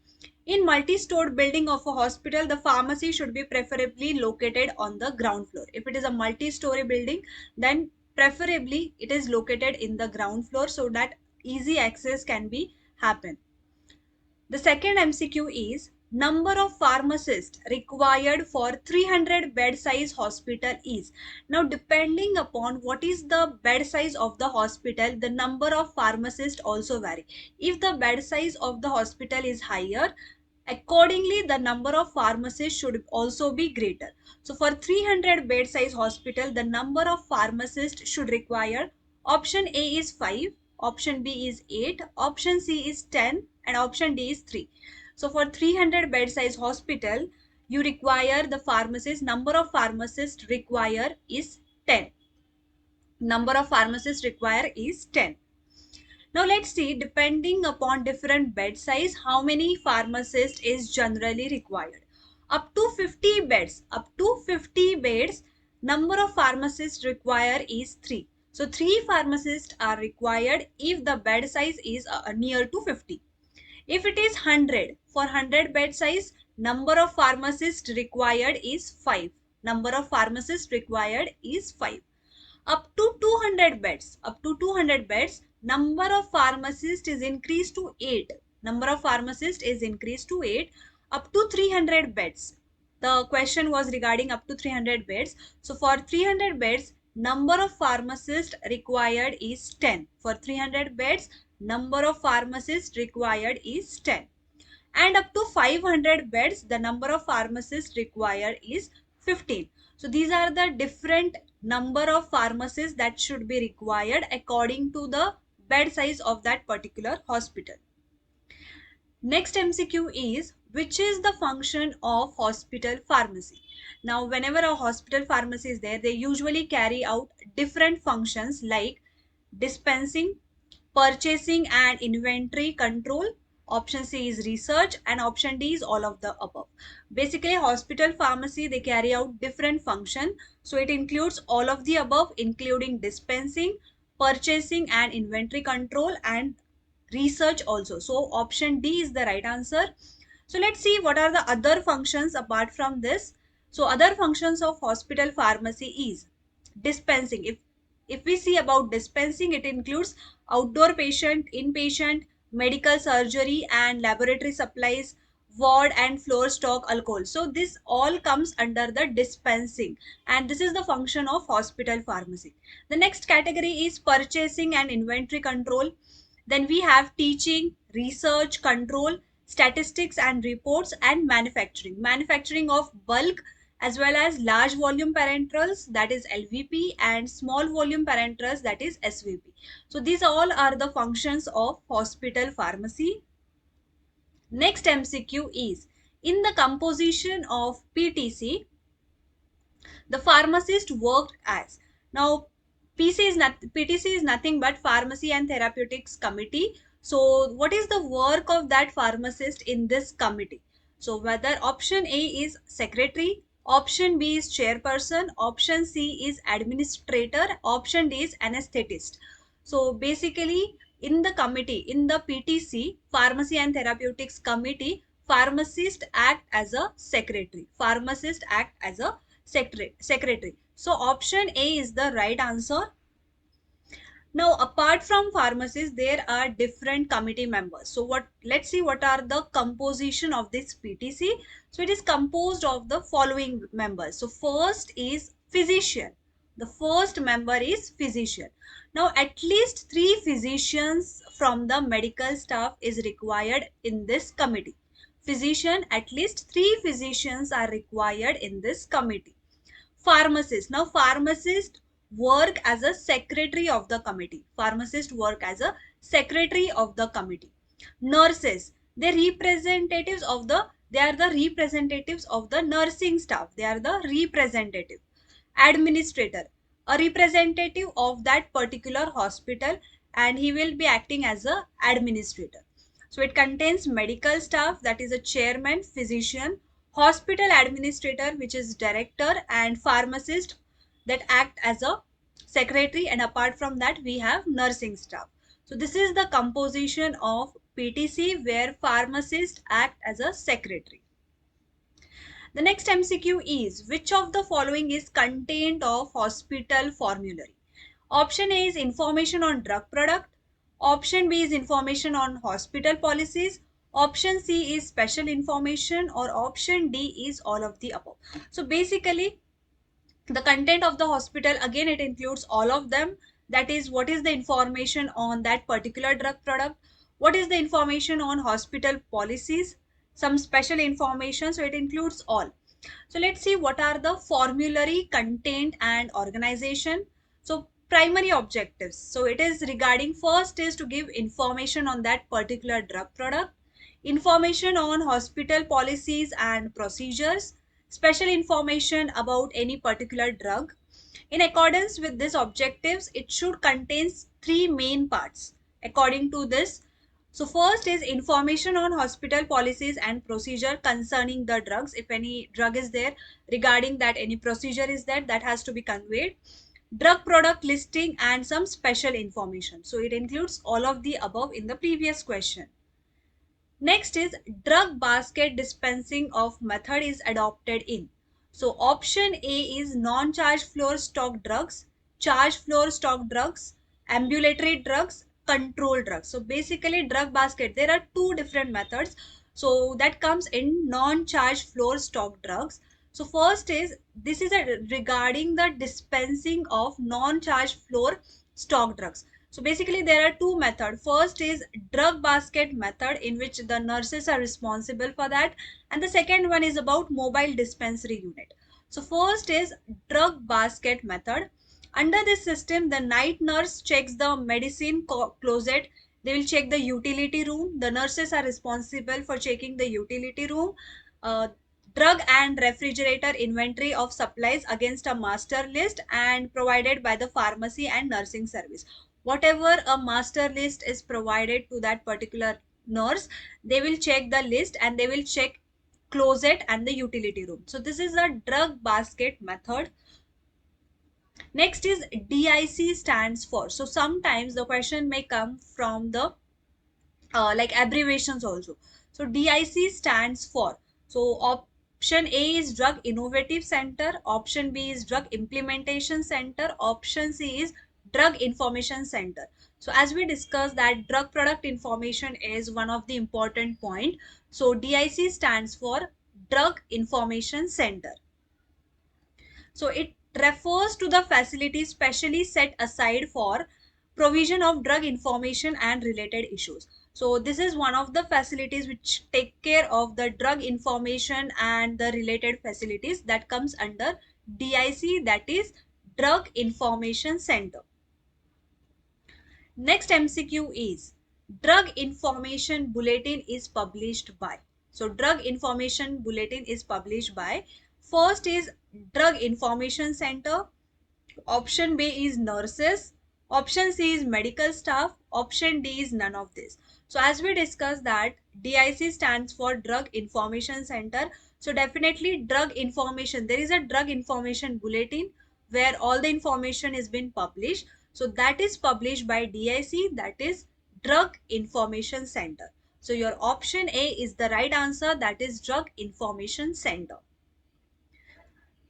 In multi-stored building of a hospital, the pharmacy should be preferably located on the ground floor. If it is a multi-story building, then preferably it is located in the ground floor so that easy access can be happen. The second MCQ is, number of pharmacists required for 300 bed size hospital is. Now depending upon what is the bed size of the hospital, the number of pharmacists also vary. If the bed size of the hospital is higher, accordingly the number of pharmacists should also be greater. So for 300 bed size hospital, the number of pharmacists should require, option A is 5, option B is 8, option C is 10 and option D is 3. So for 300 bed size hospital, you require the pharmacist, number of pharmacists require is 10. Number of pharmacists require is 10. Now let's see, depending upon different bed size, how many pharmacists is generally required. Up to 50 beds, number of pharmacists required is 3. So 3 pharmacists are required if the bed size is near to 50. If it is 100, for 100 bed size, number of pharmacists required is 5. Number of pharmacists required is 5. Up to 200 beds, number of pharmacists is increased to 8. Number of pharmacists is increased to 8. Up to 300 beds, the question was regarding up to 300 beds. So for 300 beds, number of pharmacists required is 10. For 300 beds, number of pharmacists required is 10. And up to 500 beds, the number of pharmacists required is 15. So these are the different number of pharmacists that should be required according to the bed size of that particular hospital. Next MCQ is, which is the function of hospital pharmacy? Now whenever a hospital pharmacy is there, they usually carry out different functions like dispensing, purchasing and inventory control. Option C is research and option D is all of the above. Basically hospital pharmacy, they carry out different function. So it includes all of the above, including dispensing, purchasing and inventory control, and research also. So option D is the right answer. So let's see what are the other functions apart from this. So other functions of hospital pharmacy is dispensing. If we see about dispensing, it includes outdoor patient, inpatient, medical surgery and laboratory supplies, ward and floor stock alcohol. So this all comes under the dispensing, and this is the function of hospital pharmacy. The next category is purchasing and inventory control. Then we have teaching, research, control, statistics and reports, and manufacturing. Manufacturing of bulk as well as large volume parenterals, that is LVP, and small volume parenterals, that is SVP. So these all are the functions of hospital pharmacy. Next MCQ is, in the composition of PTC, the pharmacist worked as. Now PTC is nothing but Pharmacy and Therapeutics Committee. So what is the work of that pharmacist in this committee? So whether option A is secretary, option B is chairperson, option C is administrator, option D is anesthetist. So basically in the committee, in the PTC, Pharmacy and Therapeutics Committee, pharmacist act as a secretary. Pharmacist act as a secretary. So option A is the right answer. Now apart from pharmacists, there are different committee members. So let's see what are the composition of this PTC. So it is composed of the following members. So first is physician. The first member is physician. Now at least 3 physicians from the medical staff is required in this committee. Physician, at least 3 physicians are required in this committee. Pharmacist. Now pharmacist work as a secretary of the committee. Pharmacist work as a secretary of the committee. Nurses, they are the representatives of the nursing staff. They are the representative. Administrator, a representative of that particular hospital, and he will be acting as a administrator. So it contains medical staff, that is a chairman, physician, hospital administrator, which is director, and pharmacist that act as a secretary, and apart from that we have nursing staff. So this is the composition of PTC, where pharmacists act as a secretary. The next MCQ is, which of the following is contained of hospital formulary? Option A is information on drug product. Option B is information on hospital policies. Option C is special information, or option D is all of the above. So basically the content of the hospital, again it includes all of them. That is, what is the information on that particular drug product, what is the information on hospital policies, some special information. So it includes all. So let's see what are the formulary content and organization. So primary objectives, so it is regarding, first is to give information on that particular drug product, information on hospital policies and procedures, special information about any particular drug. In accordance with these objectives, it should contain 3 main parts according to this. So first is information on hospital policies and procedure concerning the drugs. If any drug is there, regarding that any procedure is there, that has to be conveyed. Drug product listing and some special information. So it includes all of the above in the previous question. Next is drug basket dispensing of method is adopted in. So option A is non-charge floor stock drugs, charge floor stock drugs, ambulatory drugs, control drugs. So basically drug basket, there are 2 different methods. So that comes in non-charge floor stock drugs. So first is, this is regarding the dispensing of non-charge floor stock drugs. So basically there are 2 methods. First is drug basket method, in which the nurses are responsible for that, and the second one is about mobile dispensary unit. So first is drug basket method. Under this system, the night nurse checks the medicine closet. They will check the utility room. The nurses are responsible for checking the utility room. Drug and refrigerator inventory of supplies against a master list and provided by the pharmacy and nursing service. Whatever a master list is provided to that particular nurse, they will check the list and they will check closet and the utility room. So this is a drug basket method. Next is DIC stands for. So sometimes the question may come from the like abbreviations also. So DIC stands for. So option A is Drug Innovative Center, option B is Drug Implementation Center, option C is Drug Information Center. So as we discussed that drug product information is one of the important point. So DIC stands for Drug Information Center. So it refers to the facilities specially set aside for provision of drug information and related issues. So this is one of the facilities which take care of the drug information and the related facilities that comes under DIC, that is Drug Information Center. Next MCQ is Drug Information Bulletin is published by. So Drug Information Bulletin is published by. First is Drug Information Center. Option B is nurses. Option C is medical staff. Option D is none of this. So as we discussed that DIC stands for Drug Information Center. So definitely drug information. There is a drug information bulletin where all the information is been published. So that is published by DIC, that is Drug Information Center. So your option A is the right answer, that is Drug Information Center.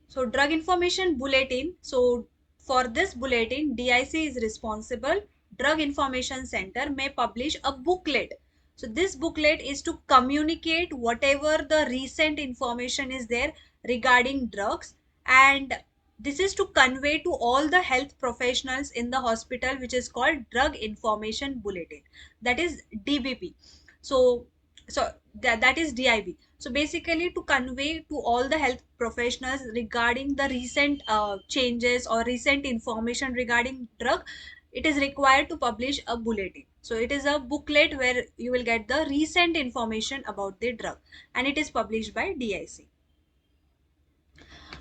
So drug information bulletin. So for this bulletin, DIC is responsible. Drug Information Center may publish a booklet. So this booklet is to communicate whatever the recent information is there regarding drugs, and this is to convey to all the health professionals in the hospital, which is called Drug Information Bulletin, that is DBP. So that is DIB. So basically to convey to all the health professionals regarding the recent changes or recent information regarding drug, it is required to publish a bulletin. So it is a booklet where you will get the recent information about the drug, and it is published by DIC.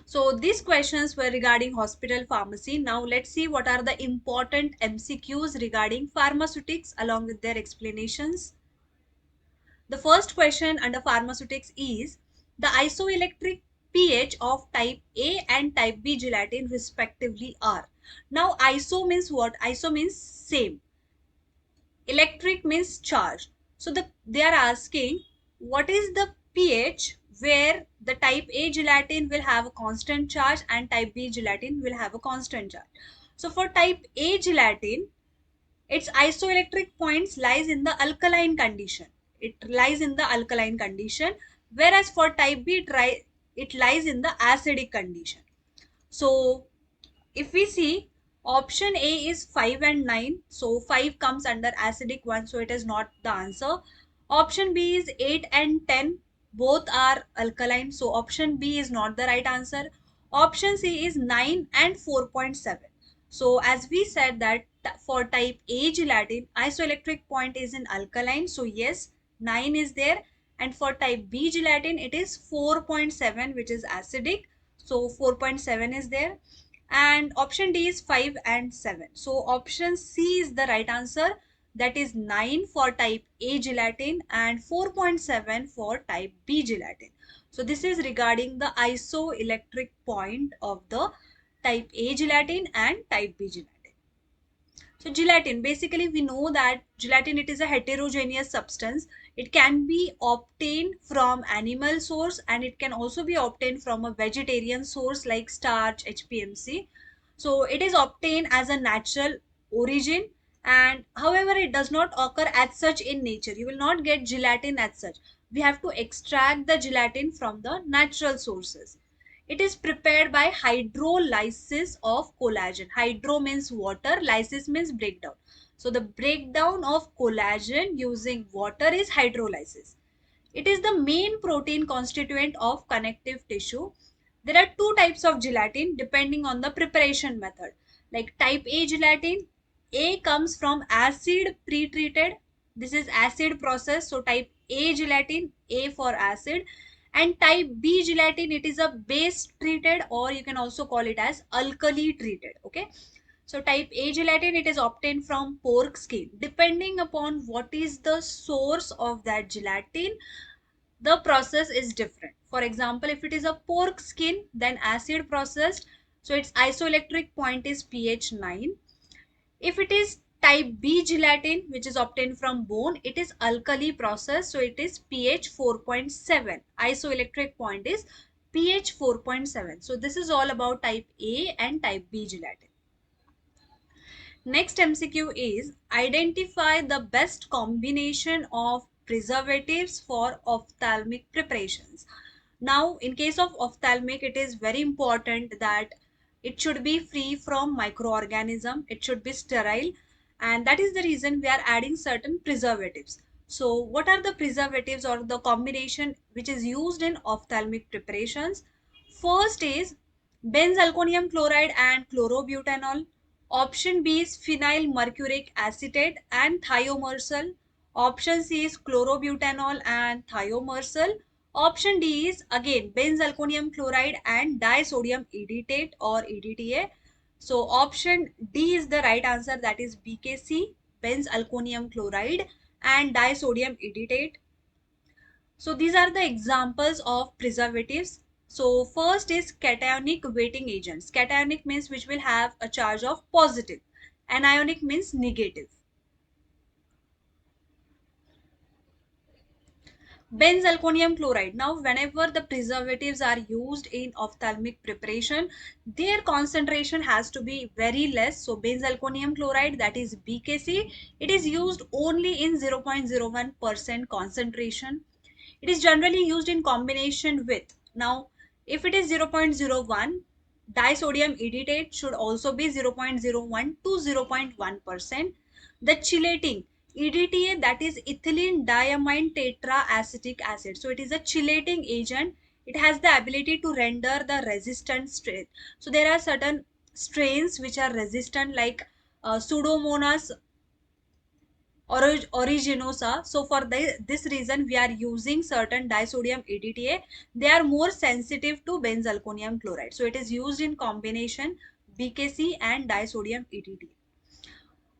So these questions were regarding hospital pharmacy. Now let's see what are the important MCQs regarding pharmaceutics along with their explanations. The first question under pharmaceutics is the isoelectric pH of type A and type B gelatin respectively are. Now iso means what? Iso means same. Electric means charge. So they are asking what is the pH where the type A gelatin will have a constant charge and type B gelatin will have a constant charge. So for type A gelatin, its isoelectric points lies in the alkaline condition. It lies in the alkaline condition, whereas for type B, it lies in the acidic condition. So if we see, option A is 5 and 9. So 5 comes under acidic one, so it is not the answer. Option B is 8 and 10. Both are alkaline, so option B is not the right answer. Option C is 9 and 4.7. So as we said that for type A gelatin, isoelectric point is in alkaline. So yes, 9 is there. And for type B gelatin, it is 4.7, which is acidic. So 4.7 is there. And option D is 5 and 7. So option C is the right answer. That is 9 for type A gelatin and 4.7 for type B gelatin. So this is regarding the isoelectric point of the type A gelatin and type B gelatin. So gelatin, basically we know that gelatin, it is a heterogeneous substance. It can be obtained from animal source and it can also be obtained from a vegetarian source like starch, HPMC. So it is obtained as a natural origin, and however it does not occur as such in nature. You will not get gelatin as such. We have to extract the gelatin from the natural sources. It is prepared by hydrolysis of collagen. Hydro means water, lysis means breakdown. So the breakdown of collagen using water is hydrolysis. It is the main protein constituent of connective tissue. There are two types of gelatin depending on the preparation method. Like type A gelatin, A comes from acid pre-treated. This is acid process. So type A gelatin, A for acid. And type B gelatin, it is a base treated, or you can also call it as alkali treated. Okay. So type A gelatin, it is obtained from pork skin. Depending upon what is the source of that gelatin, the process is different. For example, if it is a pork skin, then acid processed, So its isoelectric point is pH 9. If it is type B gelatin, which is obtained from bone, it is alkali process, so it is pH 4.7. Isoelectric point is pH 4.7. So this is all about type A and type B gelatin. Next MCQ is identify the best combination of preservatives for ophthalmic preparations. Now, in case of ophthalmic, it is very important that it should be free from microorganism, it should be sterile, and that is the reason we are adding certain preservatives. So, what are the preservatives or the combination which is used in ophthalmic preparations? First is benzalkonium chloride and chlorobutanol. Option B is phenyl mercuric acetate and thiomersal. Option C is chlorobutanol and thiomersal. Option D is again benzalkonium chloride and disodium edetate or EDTA. So option D is the right answer, that is BKC, benzalkonium chloride and disodium edetate. So these are the examples of preservatives. So first is cationic weighting agents. Cationic means which will have a charge of positive. Anionic means negative. Benzalkonium chloride. Now, whenever the preservatives are used in ophthalmic preparation, their concentration has to be very less. So, benzalkonium chloride, that is BKC, it is used only in 0.01% concentration. It is generally used in combination with. Now, if it is 0.01, disodium edetate should also be 0.01 to 0.1%. The chelating EDTA, that is ethylene diamine tetraacetic acid. So it is a chelating agent. It has the ability to render the resistant strain. So there are certain strains which are resistant like Pseudomonas originosa. So for this reason we are using certain disodium EDTA. They are more sensitive to benzalkonium chloride. So it is used in combination BKC and disodium EDTA.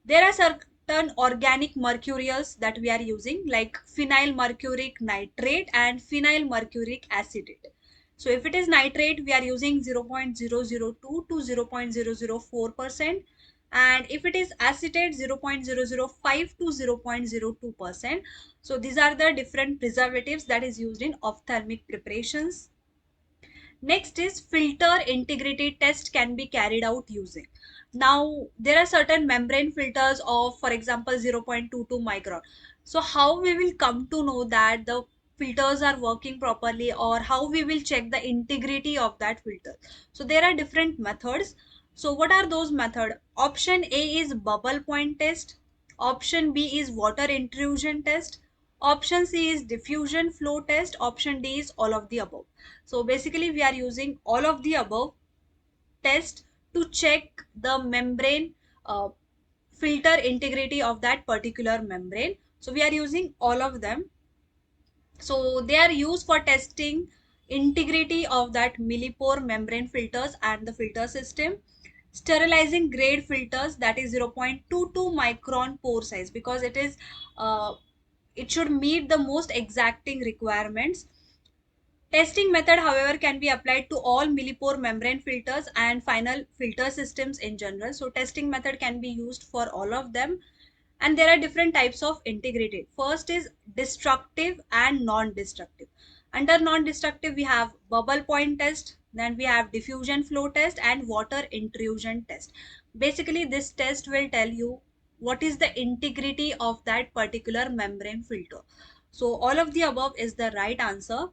There are certain organic mercurials that we are using like phenyl mercuric nitrate and phenyl mercuric acetate. So if it is nitrate, we are using 0.002 to 0.004%, and if it is acetate, 0.005 to 0.02%. So these are the different preservatives that is used in ophthalmic preparations. Next is filter integrity test can be carried out using. Now there are certain membrane filters of, for example, 0.22 micron. So how we will come to know that the filters are working properly, or how we will check the integrity of that filter? So there are different methods. So what are those methods? Option A is bubble point test. Option B is water intrusion test. Option C is diffusion flow test. Option D is all of the above. So basically we are using all of the above test to check the membrane filter integrity of that particular membrane. So we are using all of them. So they are used for testing integrity of that millipore membrane filters and the filter system. Sterilizing grade filters, that is 0.22 micron pore size, because it should meet the most exacting requirements. Testing method, however, can be applied to all millipore membrane filters and final filter systems in general. So testing method can be used for all of them. And there are different types of integrity. First is destructive and non-destructive. Under non-destructive, we have bubble point test, then we have diffusion flow test and water intrusion test. Basically, this test will tell you what is the integrity of that particular membrane filter. So all of the above is the right answer.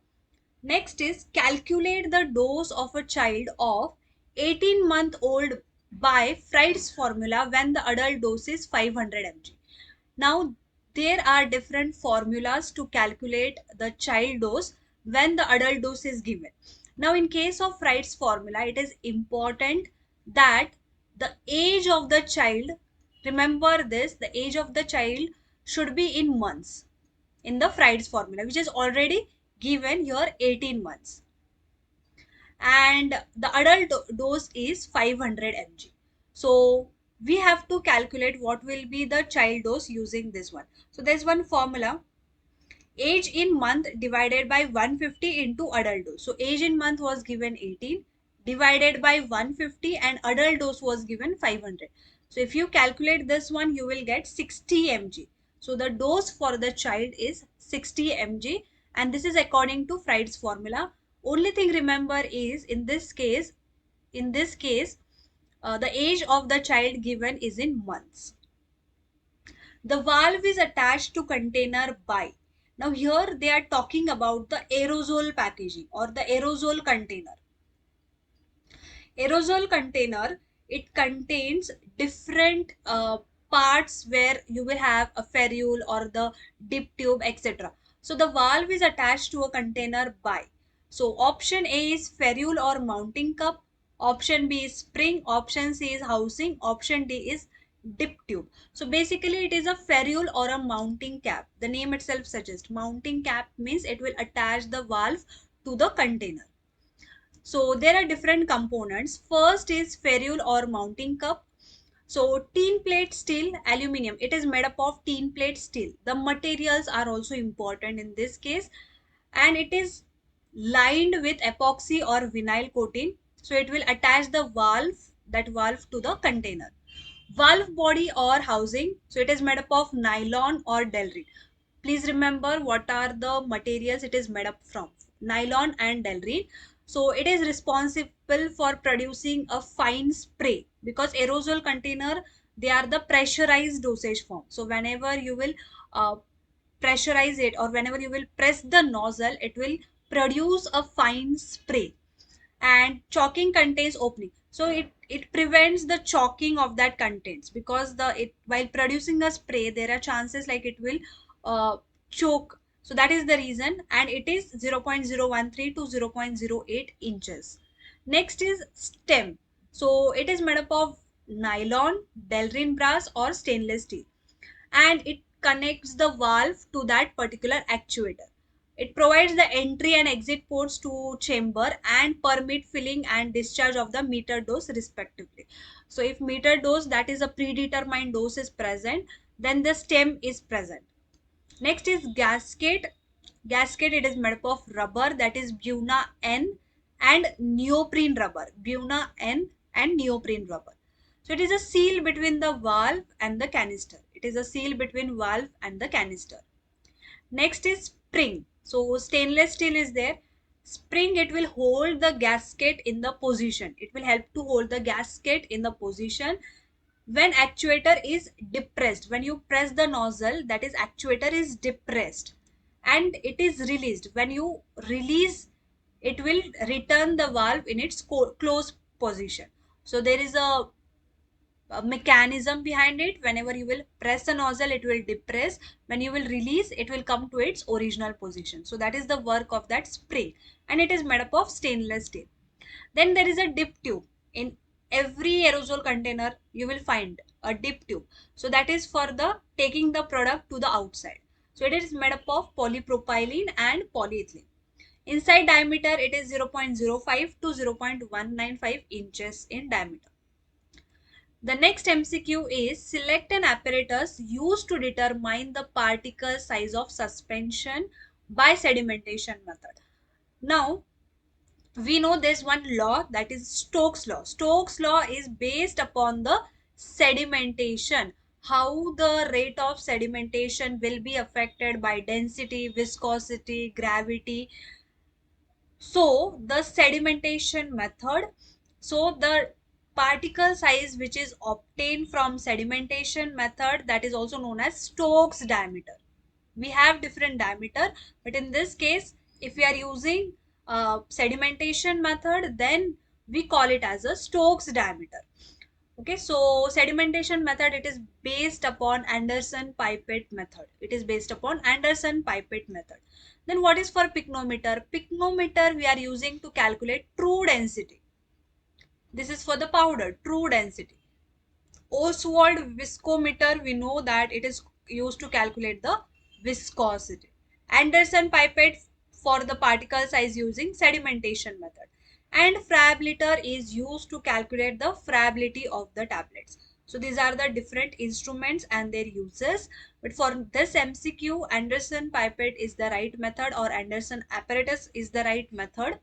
Next is calculate the dose of a child of 18-month-old by Fried's formula when the adult dose is 500 mg. Now, there are different formulas to calculate the child dose when the adult dose is given. Now, in case of Fried's formula, it is important that the age of the child, remember this, the age of the child should be in months in the Fried's formula, which is already given here 18 months. And the adult dose is 500 mg. So we have to calculate what will be the child dose using this one. So there's one formula, age in month divided by 150 into adult dose. So age in month was given 18, divided by 150 and adult dose was given 500. So if you calculate this one, you will get 60 mg. So the dose for the child is 60 mg, and this is according to Fried's formula. Only thing remember is in this case, the age of the child given is in months. The valve is attached to container by. Now here they are talking about the aerosol packaging or the aerosol container. Aerosol container, it contains different parts where you will have a ferrule or the dip tube, etc. So the valve is attached to a container by. So option A is ferrule or mounting cup, option B is spring, option C is housing, option D is dip tube. So basically it is a ferrule or a mounting cap. The name itself suggests mounting cap means it will attach the valve to the container. So there are different components. First is ferrule or mounting cup. So tin plate steel, aluminium, it is made up of tin plate steel. The materials are also important in this case, and it is lined with epoxy or vinyl coating. So it will attach the valve to the container. Valve body or housing, so it is made up of nylon or delrin. Please remember what are the materials it is made up from: nylon and delrin. So it is responsible for producing a fine spray, because aerosol container, they are the pressurized dosage form. So whenever you will pressurize it, or whenever you will press the nozzle, it will produce a fine spray. And chalking contains opening, so it prevents the chalking of that contents, because while producing a spray there are chances like it will choke. So that is the reason, and it is 0.013 to 0.08 inches. Next is stem. So it is made up of nylon, delrin brass or stainless steel, and it connects the valve to that particular actuator. It provides the entry and exit ports to chamber and permit filling and discharge of the meter dose respectively. So if meter dose, that is a predetermined dose, is present, then the stem is present. Next is gasket. Gasket, it is made up of rubber, that is Buna N, and neoprene rubber. Buna N and neoprene rubber. So it is a seal between the valve and the canister. It is a seal between valve and the canister. Next is spring. So stainless steel is there. Spring, it will hold the gasket in the position. It will help to hold the gasket in the position when actuator is depressed. When you press the nozzle, that is actuator is depressed and it is released. When you release, it will return the valve in its closed position. So there is a mechanism behind it. Whenever you will press the nozzle, it will depress. When you will release, it will come to its original position. So that is the work of that spring, and it is made up of stainless steel. Then there is a dip tube. In every aerosol container you will find a dip tube. So that is for the taking the product to the outside. So it is made up of polypropylene and polyethylene. Inside diameter, it is 0.05 to 0.195 inches in diameter. The next MCQ is select an apparatus used to determine the particle size of suspension by sedimentation method. Now, we know there's one law, that is Stokes law. Stokes law is based upon the sedimentation, how the rate of sedimentation will be affected by density, viscosity, gravity. So the sedimentation method, so the particle size which is obtained from sedimentation method, that is also known as Stokes diameter. We have different diameter, but in this case, if we are using sedimentation method, then we call it as a Stokes diameter. Okay, so sedimentation method, it is based upon Anderson-Pipette method. It is based upon Anderson-Pipette method. Then what is for pycnometer? Pycnometer we are using to calculate true density. This is for the powder, true density. Oswald viscometer, we know that it is used to calculate the viscosity. Anderson-Pipette for the particle size using sedimentation method. And friability is used to calculate the friability of the tablets. So these are the different instruments and their uses. But for this MCQ, Anderson-Pipette is the right method, or Anderson apparatus is the right method.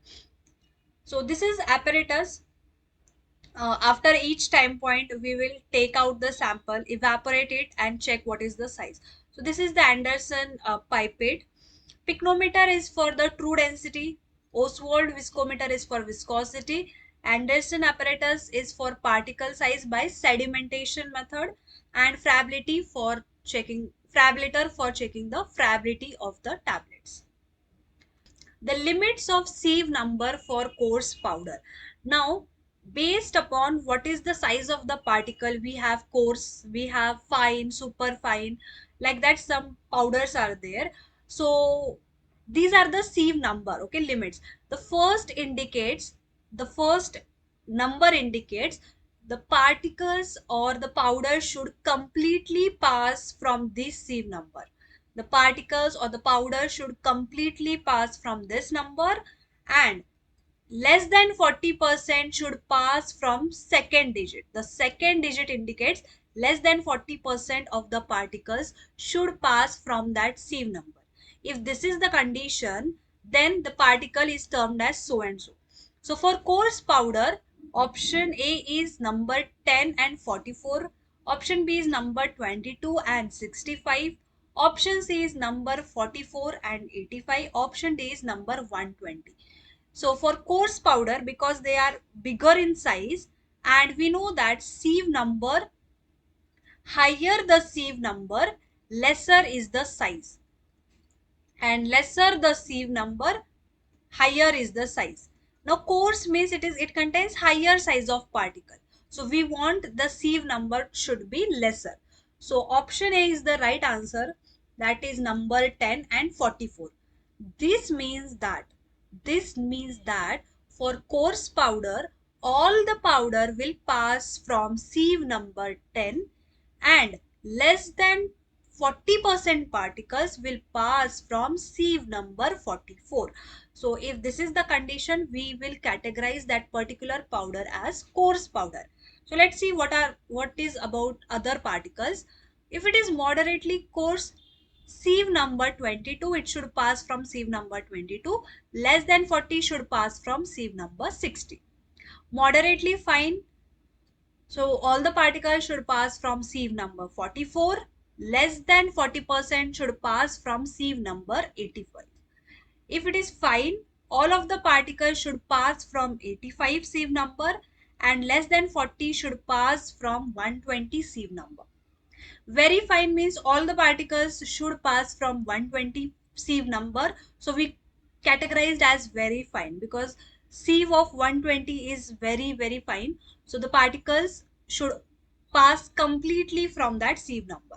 So this is apparatus. After each time point, we will take out the sample, evaporate it, and check what is the size. So this is the Anderson pipette. Pycnometer is for the true density. Oswald viscometer is for viscosity. Anderson apparatus is for particle size by sedimentation method, and Frabliter for checking the frability of the tablets. The limits of sieve number for coarse powder. Now, based upon what is the size of the particle, we have coarse, we have fine, super fine, like that some powders are there. So these are the sieve number, okay, limits. The first number indicates the particles or the powder should completely pass from this sieve number. The particles or the powder should completely pass from this number, and less than 40% should pass from second digit. The second digit indicates less than 40% of the particles should pass from that sieve number. If this is the condition, then the particle is termed as so and so. So for coarse powder, option A is number 10 and 44, option B is number 22 and 65, option C is number 44 and 85, option D is number 120. So for coarse powder, because they are bigger in size, and we know that sieve number, higher the sieve number, lesser is the size, and lesser the sieve number, higher is the size. Now coarse means it contains higher size of particle. So we want the sieve number should be lesser. So option A is the right answer, that is number 10 and 44. This means that for coarse powder, all the powder will pass from sieve number 10, and less than 40% particles will pass from sieve number 44. So if this is the condition, we will categorize that particular powder as coarse powder. So let's see what is about other particles. If it is moderately coarse, sieve number 22, it should pass from sieve number 22. Less than 40 should pass from sieve number 60. Moderately fine, so all the particles should pass from sieve number 44. Less than 40% should pass from sieve number 85. If it is fine, all of the particles should pass from 85 sieve number, and less than 40 should pass from 120 sieve number. Very fine means all the particles should pass from 120 sieve number. So we categorized as very fine because sieve of 120 is very fine. So the particles should pass completely from that sieve number.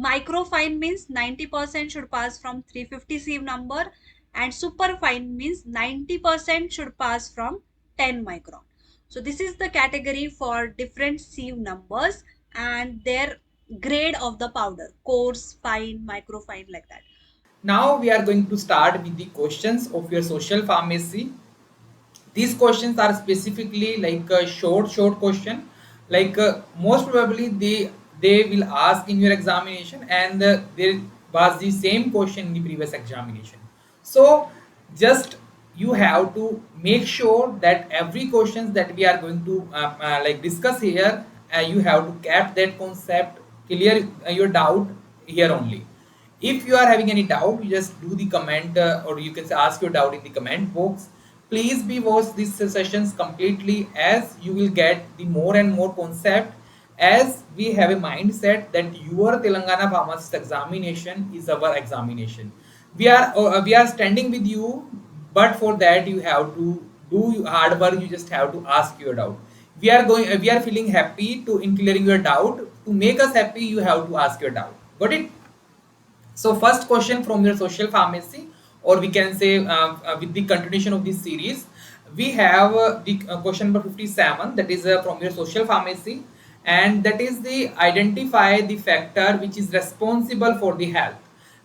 Microfine means 90% should pass from 350 sieve number, and superfine means 90% should pass from 10 micron. So this is the category for different sieve numbers and their grade of the powder: coarse, fine, microfine, like that. Now we are going to start with the questions of your social pharmacy. These questions are specifically like a short question, like most probably they will ask in your examination, and there was the same question in the previous examination. So just you have to make sure that every questions that we are going to like discuss here, you have to cap that concept, clear your doubt here only. If you are having any doubt, you just do the comment, or you can ask your doubt in the comment box. Please be watch these sessions completely, as you will get the more and more concept, as we have a mindset that your Telangana Pharmacist examination is our examination. We are standing with you, but for that you have to do hard work. You just have to ask your doubt. We are feeling happy to in clearing your doubt. To make us happy, you have to ask your doubt. Got it? So first question from your social pharmacy, or we can say with the continuation of this series, we have the question number 57, that is from your social pharmacy, and that is the identify the factor which is responsible for the health.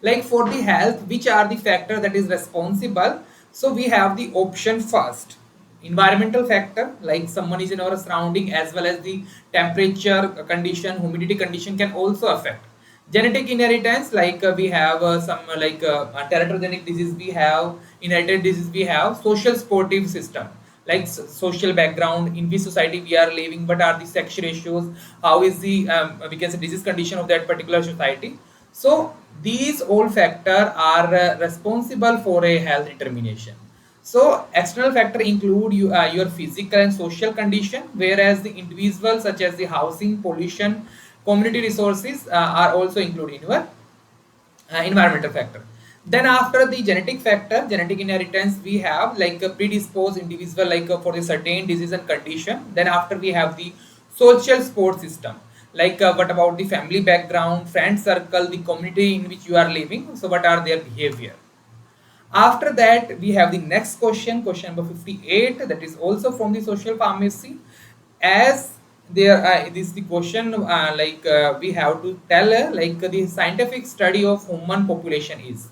Like for the health, which are the factor that is responsible? So we have the option first, environmental factor, like someone is in our surrounding, as well as the temperature condition, humidity condition can also affect. Genetic inheritance, like we have some like teratogenic disease, we have inherited disease, we have social sportive system, like social background, in which society we are living, what are the sex ratios, how is the we can say disease condition of that particular society. So these all factors are responsible for a health determination. So external factor include your physical and social condition, whereas the individual such as the housing, pollution, community resources are also included in your environmental factor. Then after the genetic factor, genetic inheritance, we have like a predisposed individual like for a certain disease and condition. Then after we have the social support system, like what about the family background, friend circle, the community in which you are living, so what are their behavior. After that, we have the next question, question number 58, that is also from the social pharmacy. As there, this is the question we have to tell like the scientific study of human population is.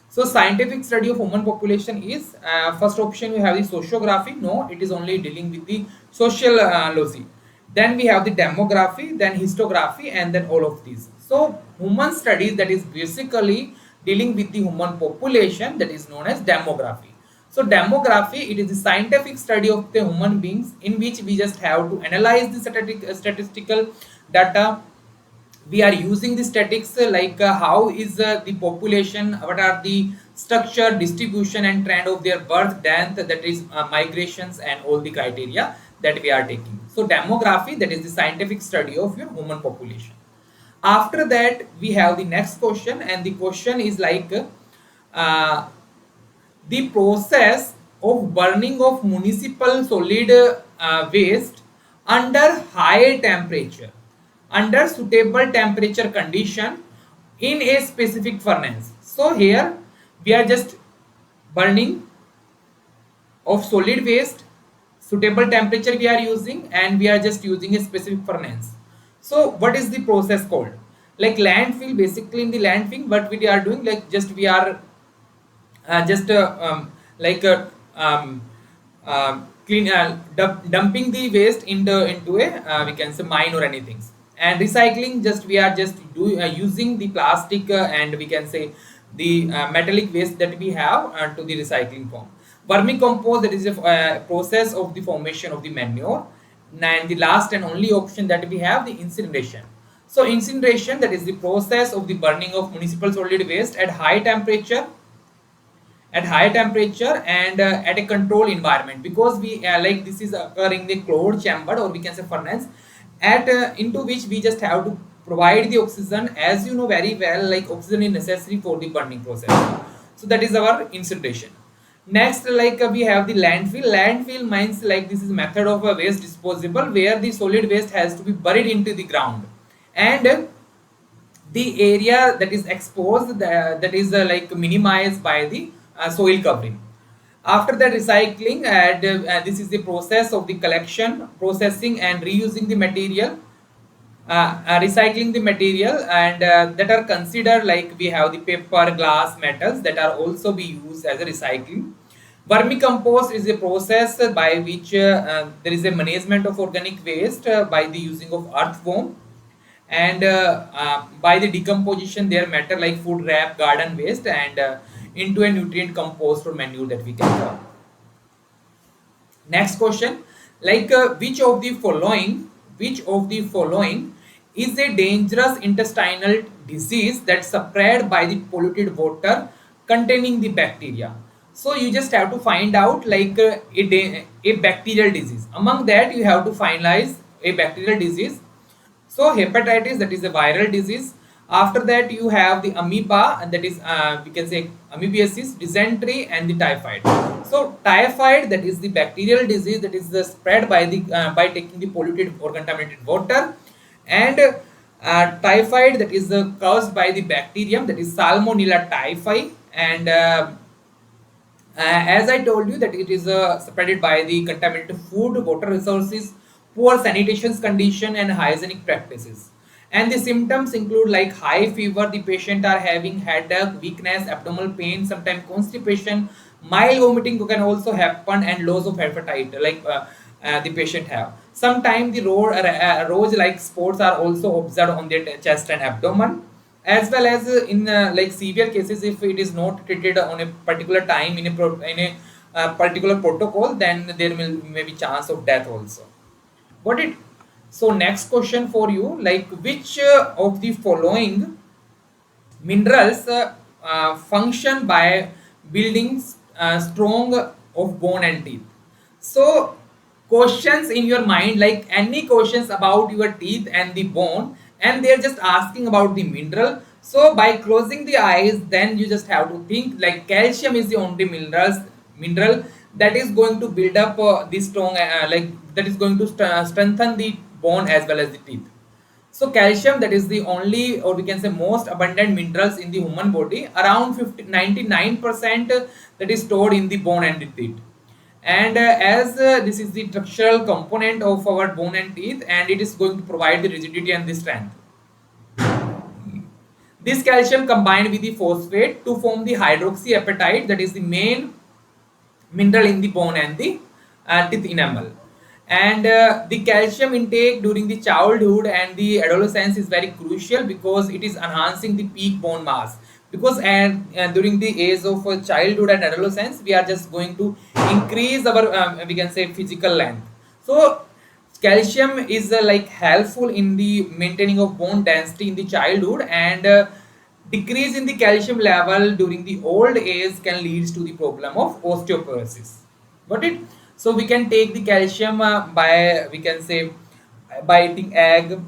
So scientific study of human population is first option we have the sociography. No, it is only dealing with the sociology. Then we have the demography, then histography, and then all of these. So human studies, that is basically dealing with the human population, that is known as demography. So demography, it is the scientific study of the human beings in which we just have to analyze the statistical data. We are using the statics like how is the population, what are the structure, distribution and trend of their birth, death, that is migrations and all the criteria that we are taking. So demography, that is the scientific study of your human population. After that, we have the next question, and the question is like uh, the process of burning of municipal solid waste under high temperature, under suitable temperature condition in a specific furnace. So here we are just burning of solid waste, suitable temperature we are using, and we are just using a specific furnace. So what is the process called? Like landfill, basically in the landfill what we are doing, like just we are just like clean dumping the waste into a we can say mine or anything. And recycling, just we are just using the plastic and we can say the metallic waste that we have to the recycling form. Vermicompost, that is a process of the formation of the manure. And the last and only option that we have, the incineration. So incineration, that is the process of the burning of municipal solid waste at high temperature, and at a controlled environment, because we like this is occurring in the closed chamber or we can say furnace, at into which we just have to provide the oxygen. As you know very well, like oxygen is necessary for the burning process. So that is our incineration. Next, like we have the landfill. Landfill means like this is method of a waste disposable where the solid waste has to be buried into the ground, and the area that is exposed, that is like minimized by the soil covering. After that, recycling, and this is the process of the collection, processing and reusing the material, recycling the material, and that are considered like we have the paper, glass, metals that are also be used as a recycling. Vermicompost is a process by which there is a management of organic waste by the using of earthworm, and by the decomposition their matter like food wrap, garden waste, and into a nutrient compost or manure that we can form. Next question, like which of the following is a dangerous intestinal disease that spread by the polluted water containing the bacteria? So you just have to find out like a bacterial disease. Among that, you have to finalize a bacterial disease. So hepatitis, that is a viral disease. After that, you have the amoeba, and that is we can say amoebiasis, dysentery, and the typhoid. So typhoid, that is the bacterial disease that is spread by the by taking the polluted or contaminated water, and typhoid, that is caused by the bacterium, that is Salmonella typhi, and as I told you that it is spreaded by the contaminated food, water resources, poor sanitation condition, and hygienic practices. And the symptoms include like high fever, the patient are having headache, weakness, abdominal pain, sometimes constipation, mild vomiting can also happen, and loss of appetite like the patient have. Sometimes the roach like spots are also observed on their chest and abdomen, as well as in like severe cases, if it is not treated on a particular time in a particular protocol, then there will maybe chance of death also. Got it? So next question for you, like which of the following minerals function by building strong of bone and teeth? So questions in your mind, like any questions about your teeth and the bone, and they're just asking about the mineral. So by closing the eyes, then you just have to think like calcium is the only mineral that is going to build up the strong like that is going to strengthen the bone as well as the teeth. So calcium, that is the only, or we can say most abundant minerals in the human body, around 99% that is stored in the bone and the teeth. And as this is the structural component of our bone and teeth, and it is going to provide the rigidity and the strength. This calcium combined with the phosphate to form the hydroxyapatite, that is the main mineral in the bone and the teeth enamel. And the calcium intake during the childhood and the adolescence is very crucial because it is enhancing the peak bone mass. Because during the age of childhood and adolescence, we are just going to increase our we can say physical length. So calcium is like helpful in the maintaining of bone density in the childhood, and decrease in the calcium level during the old age can lead to the problem of osteoporosis. Got it? So we can take the calcium by, we can say, by eating egg,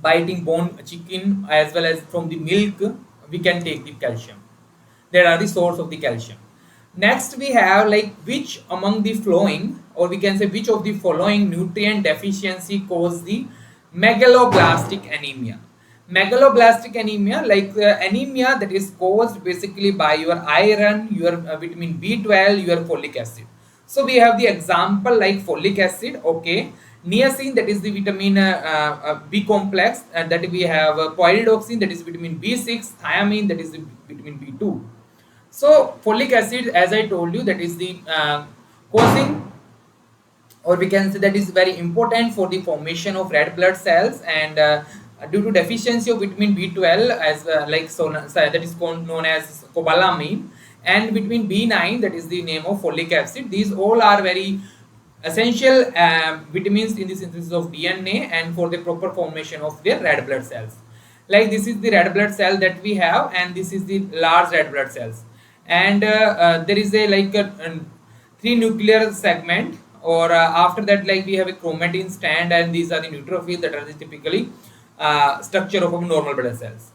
by eating bone chicken, as well as from the milk we can take the calcium. There are the source of the calcium. Next we have like which among the following, or we can say which of the following nutrient deficiency cause the megaloblastic anemia. Megaloblastic anemia, like anemia that is caused basically by your iron, your vitamin B12, your folic acid. So we have the example like folic acid, okay, niacin, that is the vitamin B complex, and that we have pyridoxine, that is vitamin B6, thiamine, that is the vitamin B2. So folic acid, as I told you, that is the causing, or we can say that is very important for the formation of red blood cells, and due to deficiency of vitamin B12, as that is known as cobalamin, and vitamin B9, that is the name of folic acid. These all are very essential vitamins in the synthesis of DNA and for the proper formation of their red blood cells. Like this is the red blood cell that we have, and this is the large red blood cells, and there is a like a 3 nuclear segment, or after that like we have a chromatin strand, and these are the neutrophils that are the typically structure of normal blood cells.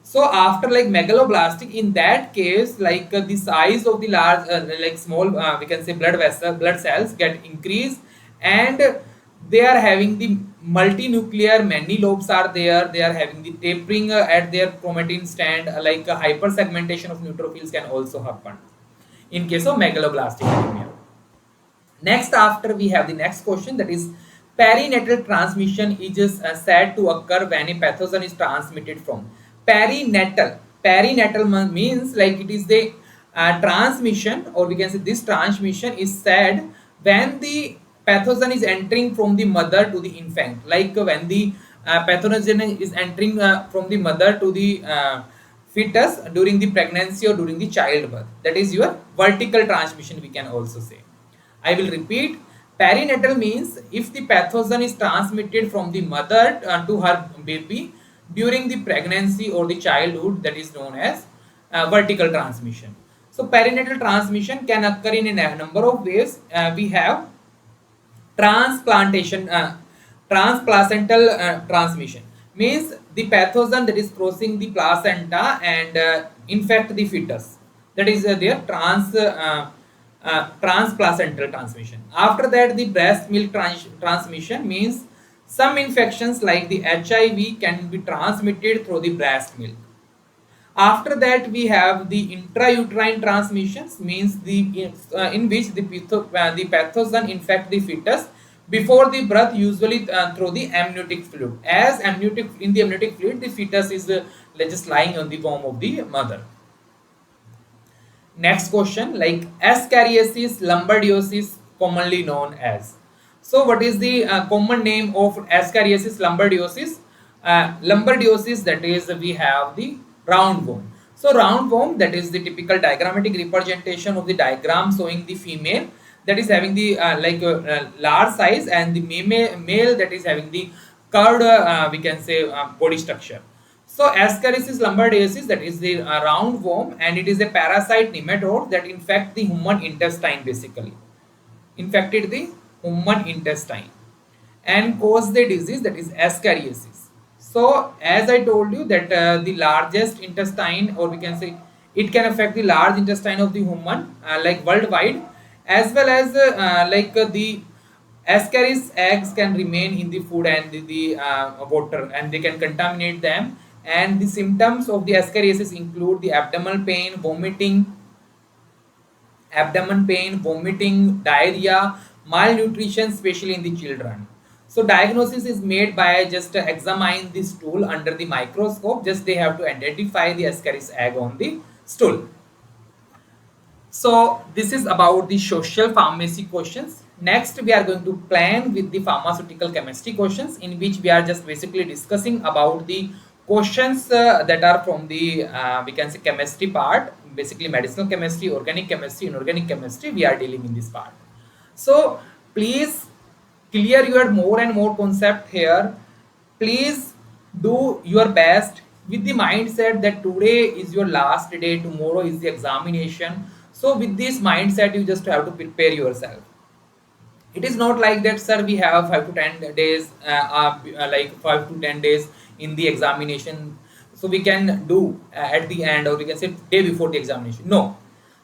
So after like megaloblastic, in that case, like the size of the large like small we can say blood cells get increased, and they are having the multinuclear, many lobes are there, they are having the tapering at their chromatin stand, like hypersegmentation of neutrophils can also happen in case of megaloblastic anemia. Next, after we have the next question, that is perinatal transmission is said to occur when a pathogen is transmitted from perinatal. Perinatal means like it is the transmission, or we can say this transmission is said when the pathogen is entering from the mother to the infant, like when the pathogen is entering from the mother to the fetus during the pregnancy or during the childbirth. That is your vertical transmission, we can also say. I will repeat. Perinatal means if the pathogen is transmitted from the mother to her baby during the pregnancy or the childhood, that is known as vertical transmission. So perinatal transmission can occur in a number of ways. We have transplantation, transplacental transmission, means the pathogen that is crossing the placenta and infect the fetus. That is their transplacental transmission. After that, the breast milk transmission means some infections like the HIV can be transmitted through the breast milk. After that, we have the intrauterine transmissions, means the in which the pathogen infect the fetus before the birth, usually through the amniotic fluid. As in the amniotic fluid, the fetus is just lying on the womb of the mother. Next question, like ascariasis lumbardiosis, commonly known as. So what is the common name of ascariasis lumbardiosis? Lumbardiosis, that is we have the round worm. So roundworm, that is the typical diagrammatic representation of the diagram showing the female that is having the large size, and the male that is having the curved we can say body structure. So Ascaris lombardiensis, that is the roundworm, and it is a parasite nematode that infect the human intestine, basically infected the human intestine and cause the disease, that is ascariasis. So as I told you that the largest intestine, or we can say it can affect the large intestine of the human like worldwide, as well as the ascaris eggs can remain in the food and the water, and they can contaminate them. And the symptoms of the ascariasis include the abdomen pain, vomiting, diarrhea, malnutrition, especially in the children. So diagnosis is made by just examine the stool under the microscope. Just they have to identify the ascaris egg on the stool. So this is about the social pharmacy questions. Next, we are going to plan with the pharmaceutical chemistry questions, in which we are just basically discussing about the questions that are from the we can say chemistry part, basically medicinal chemistry, organic chemistry, inorganic chemistry. We are dealing in this part. So please clear your more and more concept here. Please do your best with the mindset that today is your last day, tomorrow is the examination. So with this mindset, you just have to prepare yourself. It is not like that, sir, we have 5 to 10 days like 5 to 10 days in the examination, so we can do at the end, or we can say day before the examination. No,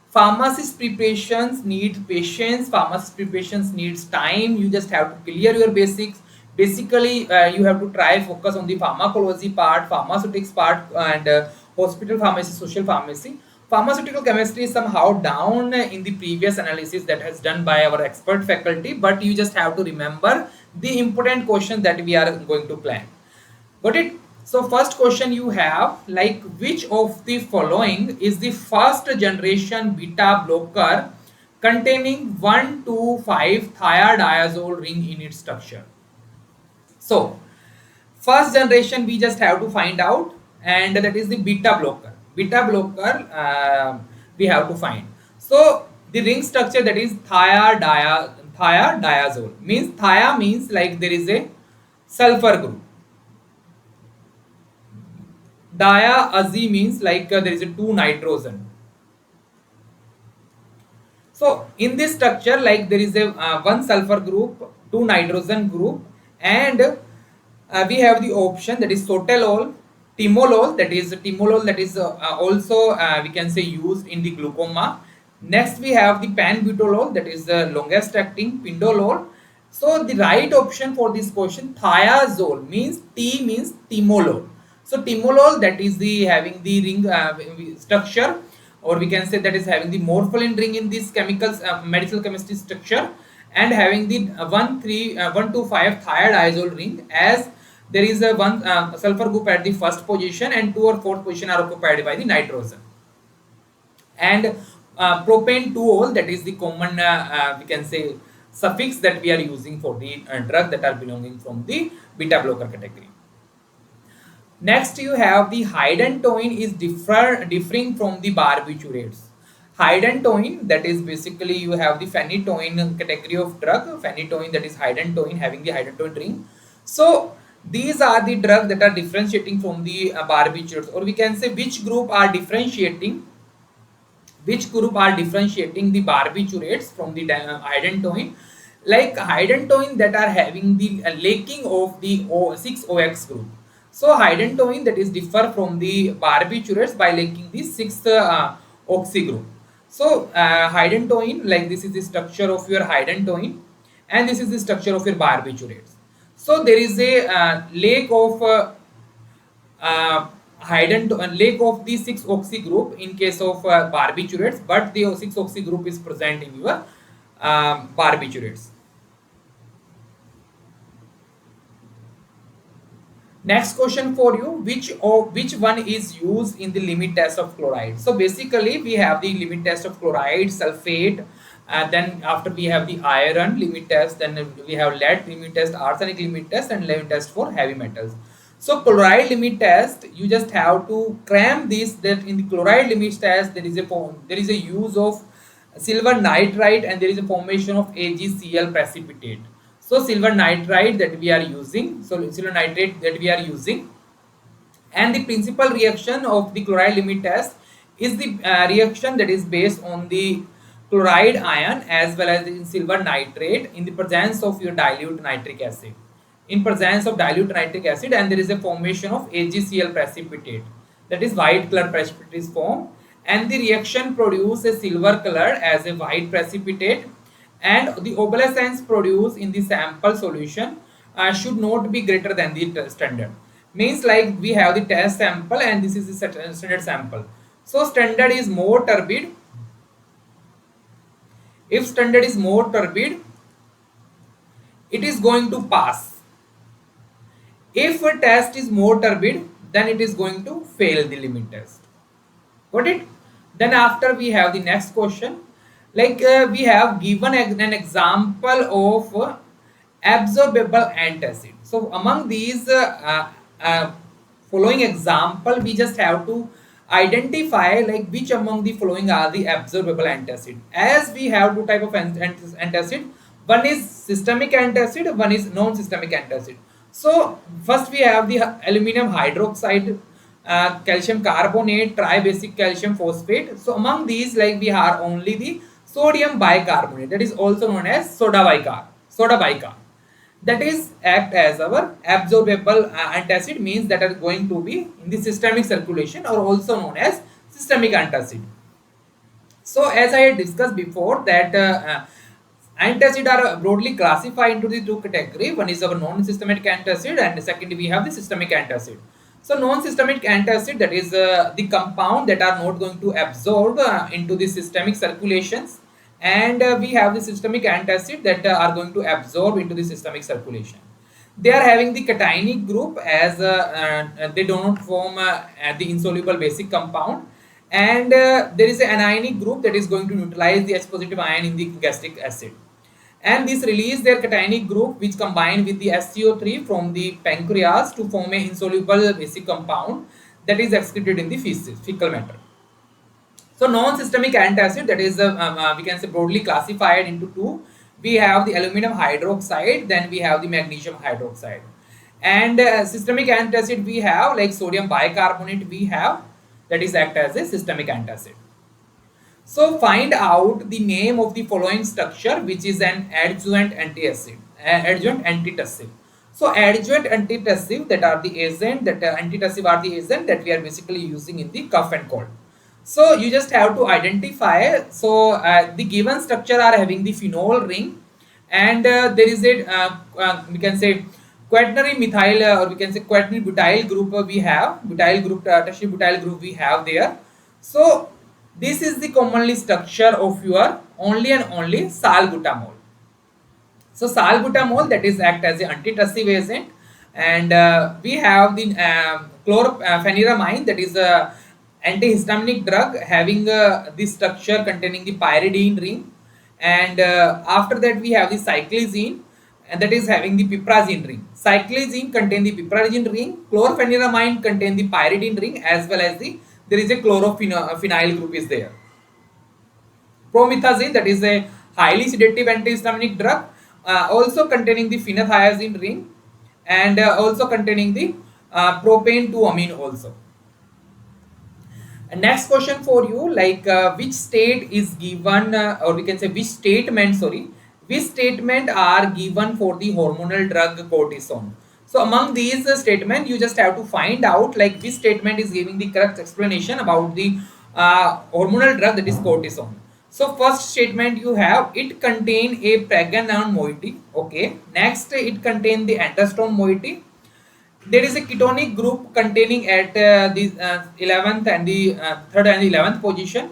pharmacist preparations need patience, pharmacist preparations needs time. You just have to clear your basics. Basically you have to try focus on the pharmacology part, pharmaceutics part, and hospital pharmacy, social pharmacy. Pharmaceutical chemistry is somehow down in the previous analysis that has done by our expert faculty, but you just have to remember the important question that we are going to plan. Got it? So first question you have, like, which of the following is the first generation beta blocker containing 1 to 5 thiazole ring in its structure? So first generation we just have to find out, and that is the beta blocker. Beta blocker we have to find. So the ring structure, that is thiazole, means thia means like there is a sulfur group. 𝙤𝙎 means like there is a 2 nitrogen. So in this structure, like there is a 1 sulfur group, 2 nitrogen group, and we have the option, that is sotalol, timolol, that is also we can say used in the glaucoma. Next we have the panbutolol, that is the longest acting pindolol. So the right option for this question, thiazole, means T means timolol. So timolol, that is the having the ring structure, or we can say that is having the morpholin ring in this chemicals medicinal chemistry structure, and having the 1 to 5 thiazole ring, as there is a 1 sulfur group at the first position, and 2 or 4th position are occupied by the nitrogen. And propane 2-ol, that is the common we can say suffix that we are using for the drug that are belonging from the beta blocker category. Next you have the hydantoin is differing from the barbiturates. Hydantoin, that is basically you have the phenytoin category of drug, phenytoin, that is hydantoin, having the hydantoin ring. So these are the drugs that are differentiating from the barbiturates, or we can say which group are differentiating the barbiturates from the hydantoin. Like hydantoin that are having the lacking of the 6-OX group. So hydantoin that is differ from the barbiturates by lacking the 6th oxy group. So hydantoin, like this is the structure of your hydantoin, and this is the structure of your barbiturates. So there is a lack of lack of the 6-oxy group in case of barbiturates, but the 6-oxy group is present in your barbiturates. Next question for you, which one is used in the limit test of chloride? So basically we have the limit test of chloride, sulfate, then after we have the iron limit test, then we have lead limit test, arsenic limit test, and limit test for heavy metals. So chloride limit test, you just have to cram this, that in the chloride limit test there is a use of silver nitride and there is a formation of AgCl precipitate. So silver nitride that we are using, and the principal reaction of the chloride limit test is the reaction that is based on the chloride ion as well as the silver nitrate in the presence of your dilute nitric acid. In presence of dilute nitric acid, and there is a formation of AgCl precipitate, that is white color precipitate is formed, and the reaction produce a silver color as a white precipitate, and the opalescence produced in the sample solution should not be greater than the standard. Means like we have the test sample and this is the standard sample. So standard is more turbid. If standard is more turbid, it is going to pass. If a test is more turbid, then it is going to fail the limit test. Got it? Then after we have the next question. Like we have given an example of absorbable antacid. So among these following example, we just have to identify like which among the following are the absorbable antacid. As we have two type of antacid, one is systemic antacid, one is non-systemic antacid. So first we have the aluminum hydroxide, calcium carbonate, tribasic calcium phosphate. So among these, like we have only the sodium bicarbonate, that is also known as soda bicarb. That is act as our absorbable antacid, means that are going to be in the systemic circulation or also known as systemic antacid. So as I had discussed before that antacid are broadly classified into the two categories. One is our non-systemic antacid and second we have the systemic antacid. So non-systemic antacid, that is the compound that are not going to absorb into the systemic circulations, and we have the systemic antacid that are going to absorb into the systemic circulation. They are having the cationic group as they do not form the insoluble basic compound, and there is an anionic group that is going to neutralize the H positive ion in the gastric acid. And this release their cationic group which combine with the SCO3 from the pancreas to form an insoluble basic compound that is excreted in the fecal matter. So non-systemic antacid, that is we can say broadly classified into two. We have the aluminum hydroxide, then we have the magnesium hydroxide. And systemic antacid we have like sodium bicarbonate we have, that is act as a systemic antacid. So find out the name of the following structure which is an adjuvant antitussive. So adjuvant antitussive, that are the agent that antitussive are the agent that we are basically using in the cough and cold. So you just have to identify. So the given structure are having the phenol ring, and there is a we can say quaternary methyl or we can say quaternary butyl group we have, butyl group, tertiary butyl group we have there. So this is the commonly structure of your only and only salbutamol. So salbutamol, that is act as an antitussive agent, and we have the chlorpheniramine, that is a antihistaminic drug having this structure containing the pyridine ring, and after that we have the cyclizine, and that is having the piperazine ring. Cyclizine contain the piperazine ring, chlorpheniramine contain the pyridine ring, as well as there is a chlorophenyl group is there. Promethazine, that is a highly sedative antihistaminic drug, also containing the phenothiazine ring, and also containing the propane 2-amine also. And next question for you, like which state is given or we can say which statement are given for the hormonal drug cortisone. So among these statements, you just have to find out like which statement is giving the correct explanation about the hormonal drug, that is cortisone. So first statement you have, it contain a pregnenolone moiety. Okay. Next, it contain the androsterone moiety. There is a ketonic group containing at the 11th and the 3rd and the 11th position,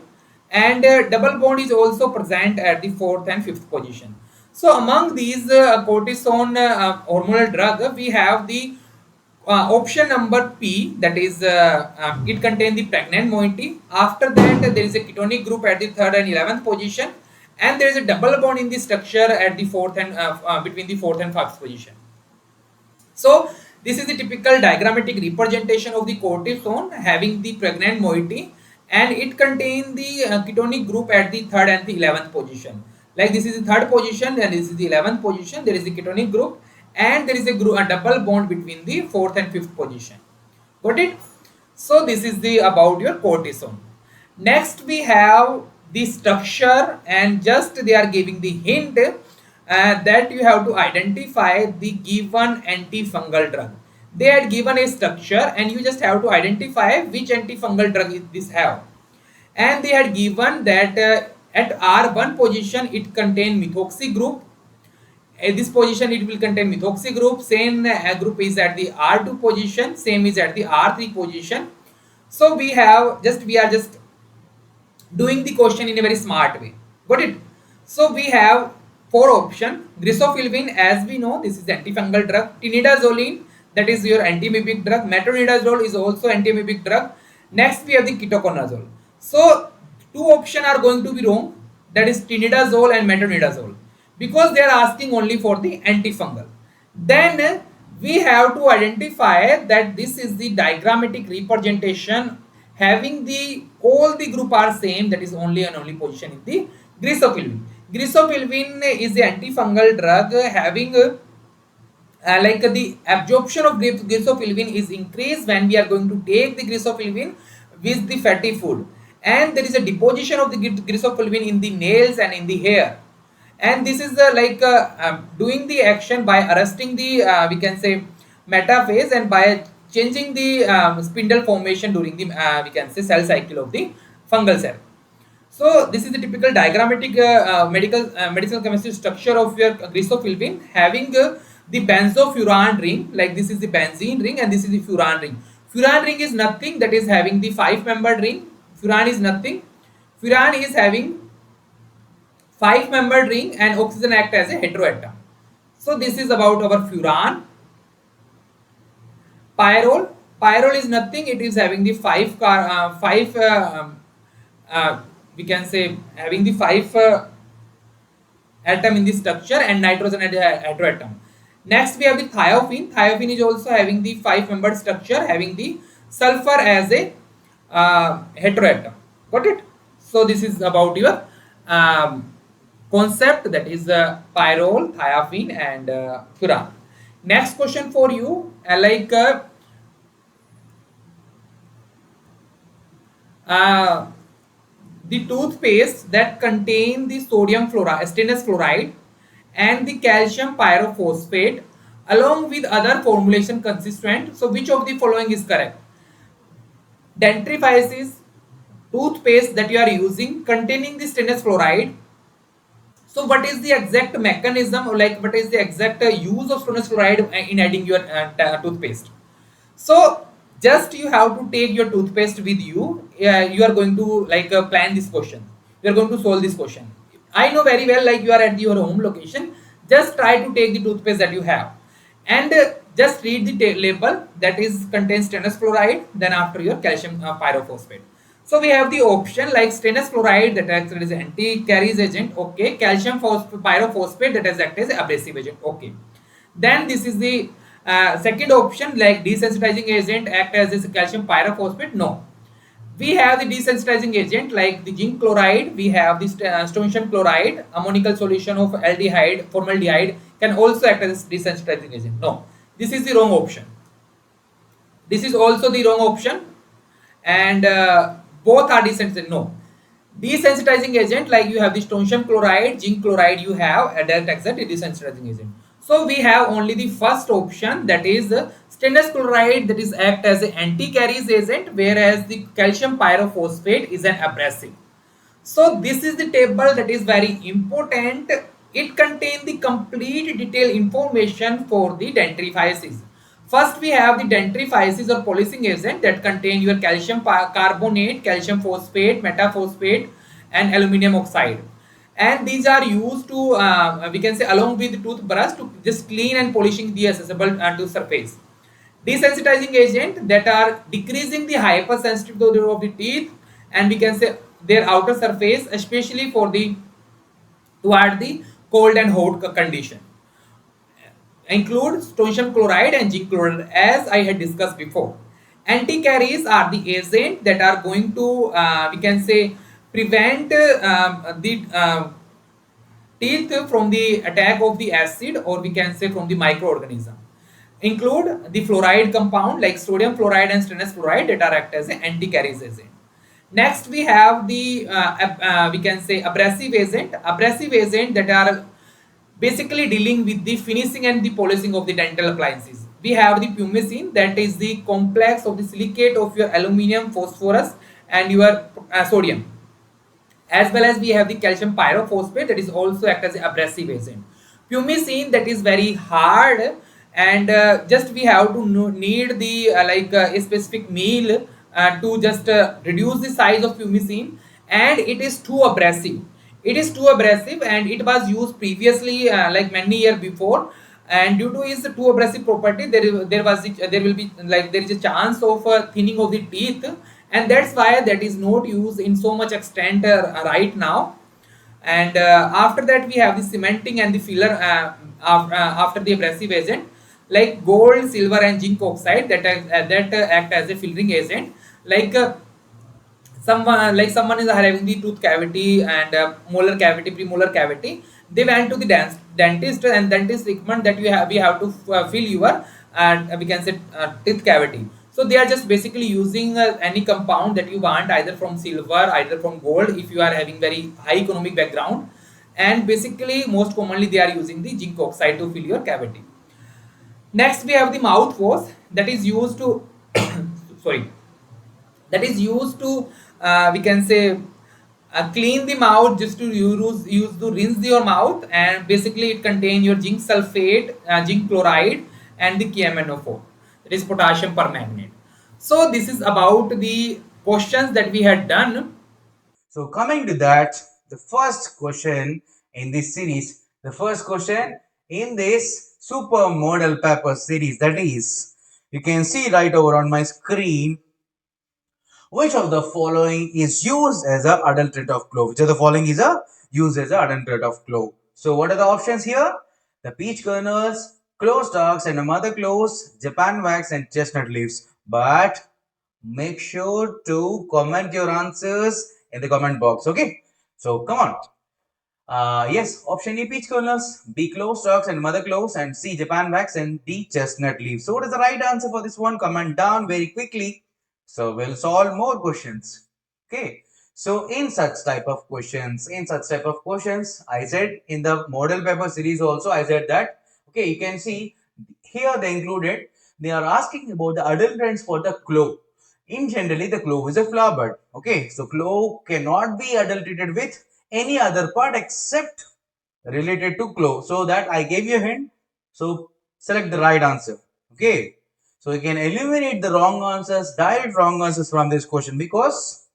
and double bond is also present at the 4th and 5th position. So among these cortisone hormonal drug, we have the option number P, that is it contains the pregnant moiety. After that there is a ketonic group at the 3rd and 11th position, and there is a double bond in the structure at the 4th and between the 4th and 5th position. So This is the typical diagrammatic representation of the cortisone having the pregnant moiety, and it contains the ketonic group at the 3rd and the 11th position. Like this is the 3rd position and this is the 11th position. There is the ketonic group and there is a double bond between the 4th and 5th position. Got it? So this is the about your cortisone. Next we have the structure, and just they are giving the hint that you have to identify the given antifungal drug. They had given a structure and you just have to identify which antifungal drug is this have. And they had given that at R1 position it contain methoxy group. At this position it will contain methoxy group. Same group is at the R2 position. Same is at the R3 position. So we are just doing the question in a very smart way. Got it? So we have 4 options. Grisofulvin, as we know, this is antifungal drug. Tinidazoline, that is your antiamoebic drug. Metronidazole is also antiamoebic drug. Next we have the ketoconazole. So 2 options are going to be wrong, that is tinidazole and metronidazole, because they are asking only for the antifungal. Then we have to identify that this is the diagrammatic representation having the all the group are same, that is only and only position in the grisofulvin. Grisofulvin is the antifungal drug having like the absorption of grisofulvin is increased when we are going to take the grisofulvin with the fatty food, and there is a deposition of the grisofulvin in the nails and in the hair, and this is doing the action by arresting the we can say metaphase and by changing the spindle formation during the we can say cell cycle of the fungal cell. So this is the typical diagrammatic medicinal chemistry structure of your grisofulvin having the benzofuran ring. Like this is the benzene ring and this is the furan ring. Furan ring is nothing, that is having the 5-membered ring. Furan is nothing. Furan is having 5-membered ring and oxygen act as a heteroatom. So this is about our furan. Pyrrole. Pyrrole is nothing. It is having the 5 we can say having the 5 atom in the structure and nitrogen at heteroatom. Next we have the thiophene. Thiophene is also having the 5-membered structure having the sulfur as a heteroatom. Got it? So this is about your concept, that is pyrrole, thiophene and furan. Next question for you, the toothpaste that contain the sodium fluoride, stannous fluoride and the calcium pyrophosphate along with other formulation consistent. So which of the following is correct? Dentifrices toothpaste that you are using containing the stannous fluoride. So what is the exact mechanism, or like what is the exact use of stannous fluoride in adding your toothpaste? So just you have to take your toothpaste with you. You are going to plan this question. You are going to solve this question. I know very well, like you are at your home location. Just try to take the toothpaste that you have and just read the label that is contains stannous fluoride, then after your calcium pyrophosphate. So we have the option like stannous fluoride that acts as anti-caries agent, okay. Calcium pyrophosphate that has acted as abrasive agent, okay. Then this is the second option, like desensitizing agent act as a calcium pyrophosphate, no. We have the desensitizing agent like the zinc chloride, we have this strontium chloride, ammoniacal solution of aldehyde, formaldehyde can also act as desensitizing agent, no. This is the wrong option. This is also the wrong option, and both are desensitizing, no. Desensitizing agent like you have the strontium chloride, zinc chloride, you have that acts as a desensitizing agent. So we have only the first option, that is stannous chloride, that is act as an anti-caries agent, whereas the calcium pyrophosphate is an abrasive. So this is the table that is very important. It contains the complete detailed information for the dentifrices. First we have the dentifrices or polishing agent that contain your calcium carbonate, calcium phosphate, metaphosphate and aluminum oxide. And these are used to we can say along with the toothbrush to just clean and polishing the accessible to surface. Desensitizing agent that are decreasing the hypersensitivity of the teeth, and we can say their outer surface, especially for the toward the cold and hot condition. include strontium chloride and zinc chloride, as I had discussed before. Anticaries are the agent that are going to, we can say, prevent the teeth from the attack of the acid, or we can say from the microorganism. Include the fluoride compound like sodium fluoride and stannous fluoride that are act as an anticaries agent. Next we have the we can say abrasive agent that are basically dealing with the finishing and the polishing of the dental appliances. We have the pumicin, that is the complex of the silicate of your aluminum, phosphorus and your sodium, as well as we have the calcium pyrophosphate that is also act as an abrasive agent. Pumicin, that is very hard, and just we have to need the a specific meal to just reduce the size of pumicin, and it is too abrasive. It is too abrasive and it was used previously like many years before, and due to its too abrasive property there will be like there is a chance of thinning of the teeth, and that's why that is not used in so much extent right now. And after that we have the cementing and the filler after the abrasive agent like gold, silver and zinc oxide that act as a filling agent. Like someone is having the tooth cavity and molar cavity, premolar cavity, they went to the dentist, and dentist recommend that we have to fill your we can say teeth cavity. So they are just basically using any compound that you want, either from silver, either from gold, if you are having very high economic background, and basically most commonly they are using the zinc oxide to fill your cavity. Next we have the mouthwash that is used to sorry, that is used to we can say clean the mouth, just to use to rinse your mouth, and basically it contains your zinc sulfate, zinc chloride and the KMNO4, that is potassium permanganate. So this is about the questions that we had done. So coming to that, the first question in this series, the first question in this super model paper series, that is, you can see right over on my screen, which of the following is used as a adulterant of clove? Which of the following is a used as a adulterant of clove? So what are the options here? The peach kernels, clove stalks and mother cloves, Japan wax and chestnut leaves. But make sure to comment your answers in the comment box. Okay, so come on. Yes, option A, peach kernels, B, clove stalks and mother cloves, and C, Japan wax, and D, chestnut leaves. So what is the right answer for this one? Comment down very quickly. So we'll solve more questions. Okay. So in such type of questions, I said in the model paper series also, I said that, okay, you can see here they included, they are asking about the adulterants for the clove. In generally, the clove is a flower bud. Okay, so clove cannot be adulterated with any other part except related to clove. So that I gave you a hint. So select the right answer. Okay, so you can eliminate the wrong answers, direct wrong answers from this question, because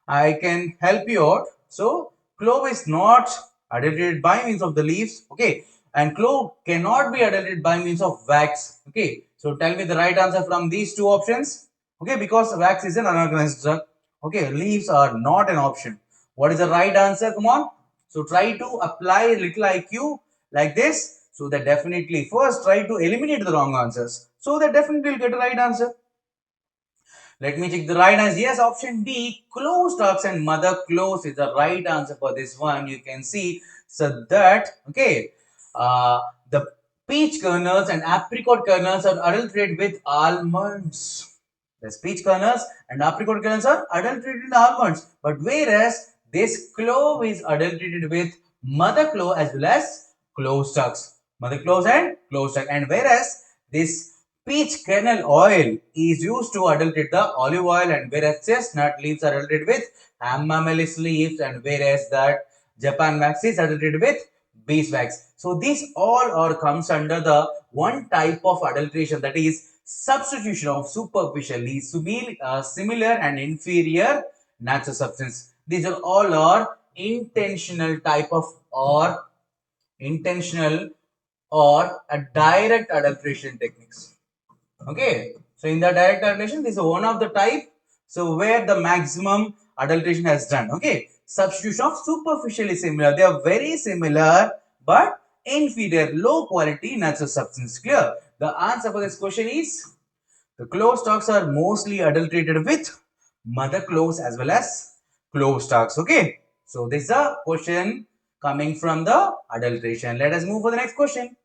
I can help you out. So clove is not adulterated by means of the leaves. Okay, and clove cannot be adulterated by means of wax. Okay, so tell me the right answer from these two options. Okay, because wax is an unorganized drug. Okay, leaves are not an option. What is the right answer? Come on. So try to apply little IQ like this. So that definitely first try to eliminate the wrong answers. So that definitely will get the right answer. Let me check the right answer. Yes, option D, clove stalks and mother cloves is the right answer for this one. You can see, so that, okay, the peach kernels and apricot kernels are adulterated with almonds. The peach kernels and apricot kernels are adulterated in almonds. But whereas this clove is adulterated with mother clove as well as clove stalks. Mother cloves and clove stalks. And whereas this peach kernel oil is used to adulterate the olive oil, and whereas chestnut leaves are adulterated with amaryllis leaves, and whereas that Japan wax is adulterated with beeswax. So these all are comes under the one type of adulteration, that is substitution of superficially similar and inferior natural substance. These are all are intentional type of or intentional or a direct adulteration techniques. Okay, so in the direct adulteration, this is one of the type. So where the maximum adulteration has done. Okay, substitution of superficially similar. They are very similar, but inferior, low quality natural substance. Clear? The answer for this question is the clove stalks are mostly adulterated with mother cloves as well as clove stalks. Okay. So this is a question coming from the adulteration. Let us move for the next question.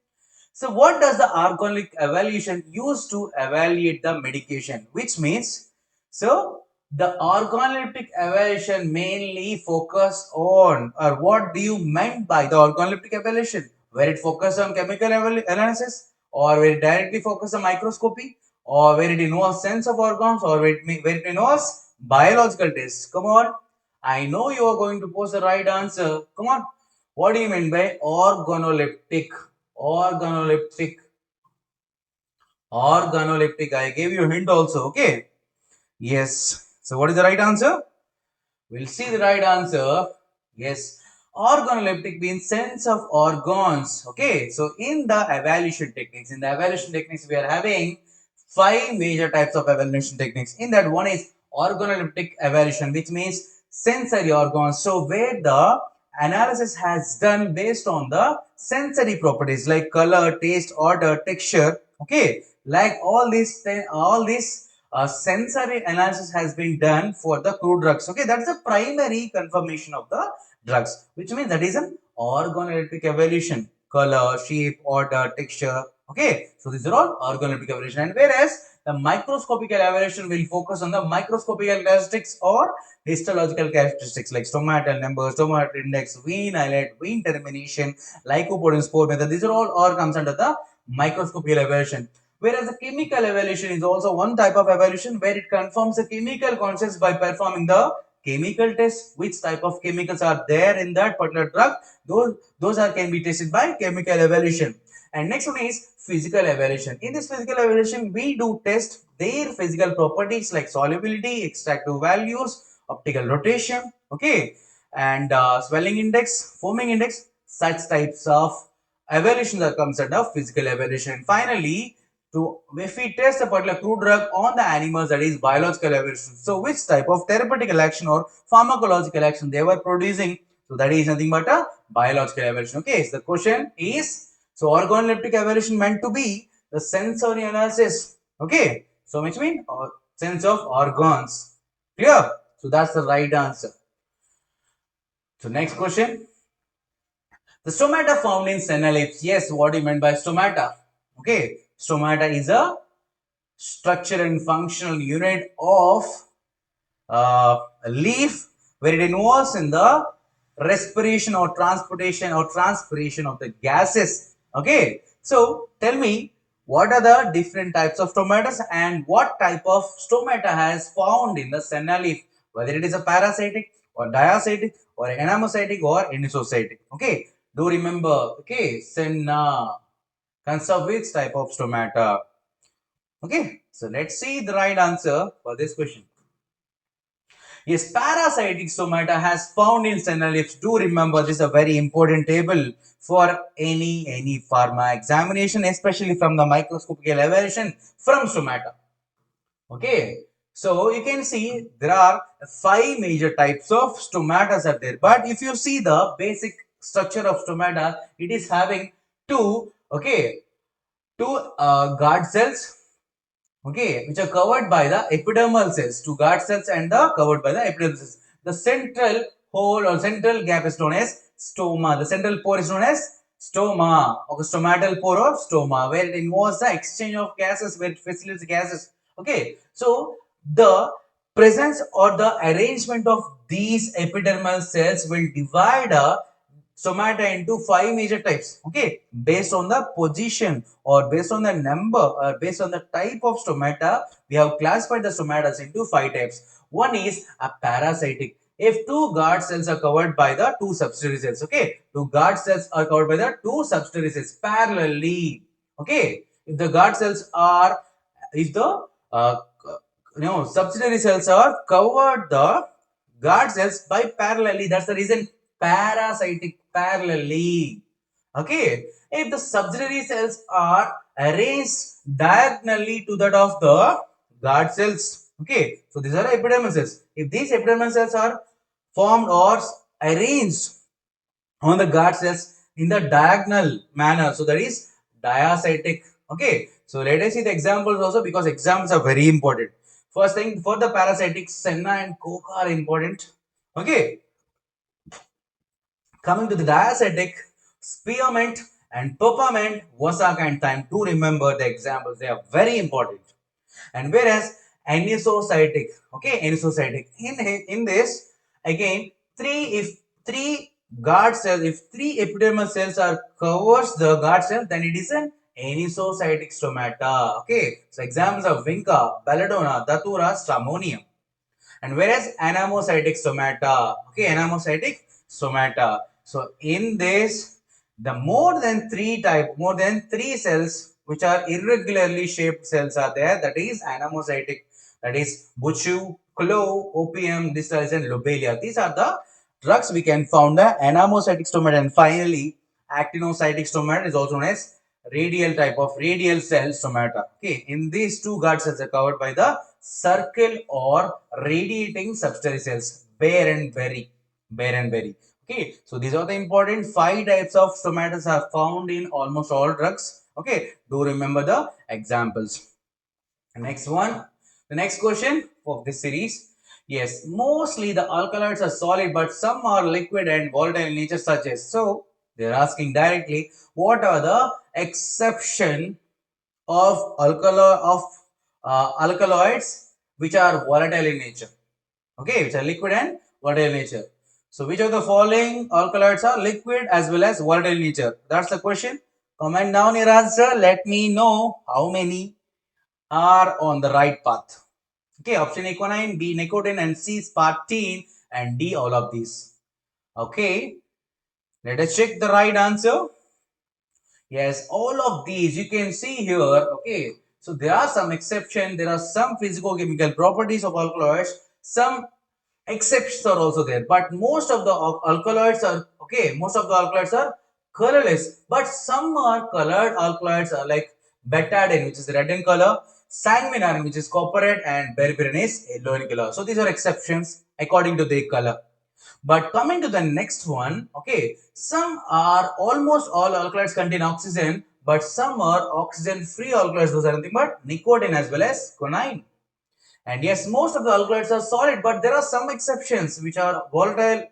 So what does the organic evaluation use to evaluate the medication? Which means, so the organoleptic evaluation mainly focus on, or what do you meant by the organoleptic evaluation? Where it focus on chemical analysis, or where it directly focus on microscopy, or where it involves sense of organs, or where it involves biological tests? Come on, I know you are going to post the right answer. Come on, what do you mean by organoleptic? Organoleptic. Organoleptic. I gave you a hint also. Okay. Yes. So what is the right answer? We'll see the right answer. Yes. Organoleptic means sense of organs. Okay. So in the evaluation techniques, we are having 5 major types of evaluation techniques. In that, one is organoleptic evaluation, which means sensory organs. So where the analysis has done based on the sensory properties like color, taste, odor, texture. Okay. Like all these sensory analysis has been done for the crude drugs. Okay, that's the primary confirmation of the drugs, which means that is an organoleptic evaluation. Color, shape, order, texture. Okay, so these are all organoleptic evaluation. And whereas the microscopical evaluation will focus on the microscopic characteristics or histological characteristics like stomatal numbers, stomatal index, vein islet, vein termination, lycopodium spore method. These are all comes under the microscopical evaluation. Whereas the chemical evaluation is also one type of evaluation where it confirms the chemical constants by performing the chemical test. Which type of chemicals are there in that particular drug? Those can be tested by chemical evaluation. And next one is physical evaluation. In this physical evaluation, we do test their physical properties like solubility, extractive values, optical rotation, okay, and swelling index, foaming index. Such types of evaluation that comes under physical evaluation. And finally, if we test a particular crude drug on the animals, that is biological evaluation. So which type of therapeutical action or pharmacological action they were producing? So that is nothing but a biological evaluation. Okay, so the question is, so organoleptic evaluation meant to be the sensory analysis. Okay, so which means sense of organs. Clear? So that's the right answer. So next question. The stomata found in senna leaves. Yes, what do you mean by stomata? Okay, stomata is a structure and functional unit of a leaf where it involves in the respiration or transportation or transpiration of the gases. Okay, so tell me, what are the different types of stomatas and what type of stomata has found in the senna leaf, whether it is a parasitic or diacitic or anamocytic or anisocytic. Okay, do remember, okay, senna consists of which type of stomata. Okay, so let's see the right answer for this question. Yes, parasitic stomata has found in senna leaves. Do remember, this is a very important table for any pharma examination, especially from the microscopic evaluation from stomata. Okay, so you can see there are 5 major types of stomatas are there. But if you see the basic structure of stomata, it is having two guard cells, okay, which are covered by the epidermal cells, two guard cells and the covered by the epidermal cells. The central hole or central gap is known as stoma. The central pore is known as stoma, or stomatal pore or stoma, where it involves the exchange of gases, where it facilitates gases. Okay, so the presence or the arrangement of these epidermal cells will divide a stomata into 5 major types. Okay, based on the position or based on the number or based on the type of stomata, we have classified the stomatas into 5 types. One is a parasitic. If two guard cells are covered by the two subsidiary cells, okay, two guard cells are covered by the two subsidiary cells parallelly. Okay, if the guard cells are, if the subsidiary cells are covered the guard cells by parallelly, that's the reason parasitic parallelly. Okay, if the subsidiary cells are arranged diagonally to that of the guard cells, okay, so these are epidermal cells. If these epidermal cells are formed or arranged on the guard cells, in the diagonal manner. So that is diacetic. Okay. So let us see the examples also, because examples are very important. First thing, for the parasitic, senna and coca are important. Okay. Coming to the diacetic, spearmint and peppermint, wasak and thyme. To remember the examples, they are very important. And whereas anisocytic, okay, anisocytic, in this again, three guard cells, if three epidermal cells are covers the guard cell, then it is an anisocytic stomata. Okay, so examples are vinca, belladonna, datura, stramonium. And whereas anamocytic stomata, okay, anamocytic stomata. So in this, the more than three cells which are irregularly shaped cells are there. That is anamocytic. That is buchu, clo, opium, distylis, and lobelia. These are the drugs we can found the anamocytic stomata. And finally, actinocytic stomata is also known as radial type of radial cell stomata. Okay, in these two guard cells are covered by the circle or radiating substance cells, bare and berry, bare and berry. Okay, so these are the important five types of stomata are found in almost all drugs. Okay, do remember the examples. Next one, the next question of this series. Yes, mostly the alkaloids are solid, but some are liquid and volatile in nature, such as. So they're asking directly, what are the exception of alkaloids which are volatile in nature? Okay, which are liquid and volatile in nature. So which of the following alkaloids are liquid as well as volatile in nature? That's the question. Comment down your answer. Let me know how many are on the right path. Okay, option A quinine, B nicotine, and C spartine, and D all of these. Okay, let us check the right answer. Yes, all of these you can see here. Okay, so there are some exception. There are some physicochemical properties of alkaloids. Some exceptions are also there, but most of the alkaloids are okay. Most of the alkaloids are colorless, but some are colored alkaloids are like betadine, which is red in color, sanguinarine, which is copper red, and berberine is yellow in color. So these are exceptions according to their color. But coming to the next one, okay, some are almost all alkaloids contain oxygen, but some are oxygen-free alkaloids. Those are nothing but nicotine as well as quinine. And yes, most of the alkaloids are solid, but there are some exceptions which are volatile,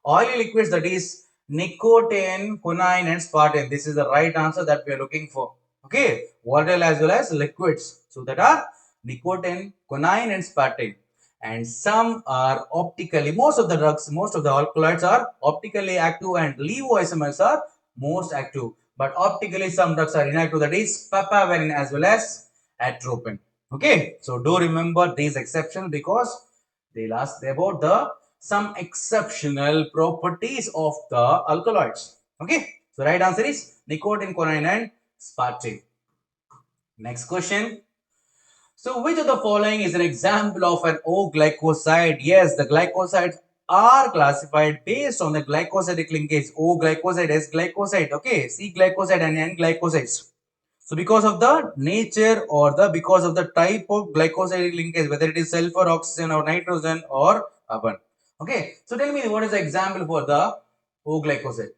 oily liquids, that is nicotine, quinine, and spartine. This is the right answer that we are looking for. Okay, volatile as well as liquids. So that are nicotine, quinine, and spartine. And some are optically, most of the drugs, most of the alkaloids are optically active, and levoisomers are most active. But optically, some drugs are inactive, that is papaverine as well as atropine. Okay, so do remember these exceptions because they'll ask about the some exceptional properties of the alkaloids. Okay, so right answer is nicotine, quinine, and spartine. Next question. So which of the following is an example of an O-glycoside? Yes, the glycosides are classified based on the glycosidic linkage. O-glycoside, S-glycoside, okay, C-glycoside, and N-glycosides. So because of the nature or the because of the type of glycosidic linkage, whether it is sulfur, oxygen, or nitrogen, or carbon. Okay, so tell me what is the example for the O-glycoside?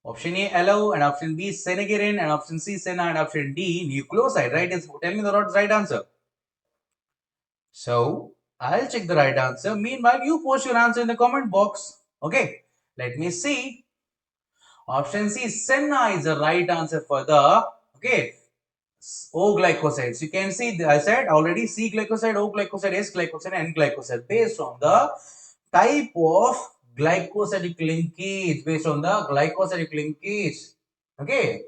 Option A allow, and option B senegerin, and option C sena, and option D nucleoside. Right? Tell me the right answer. So I'll check the right answer. Meanwhile, you post your answer in the comment box. Okay, let me see. Option C sena is the right answer for the okay O-glycosides. You can see, I said already C glycoside, O glycoside, S glycoside, N glycoside based on the type of glycosidic linkage, based on the glycosidic linkage. Okay.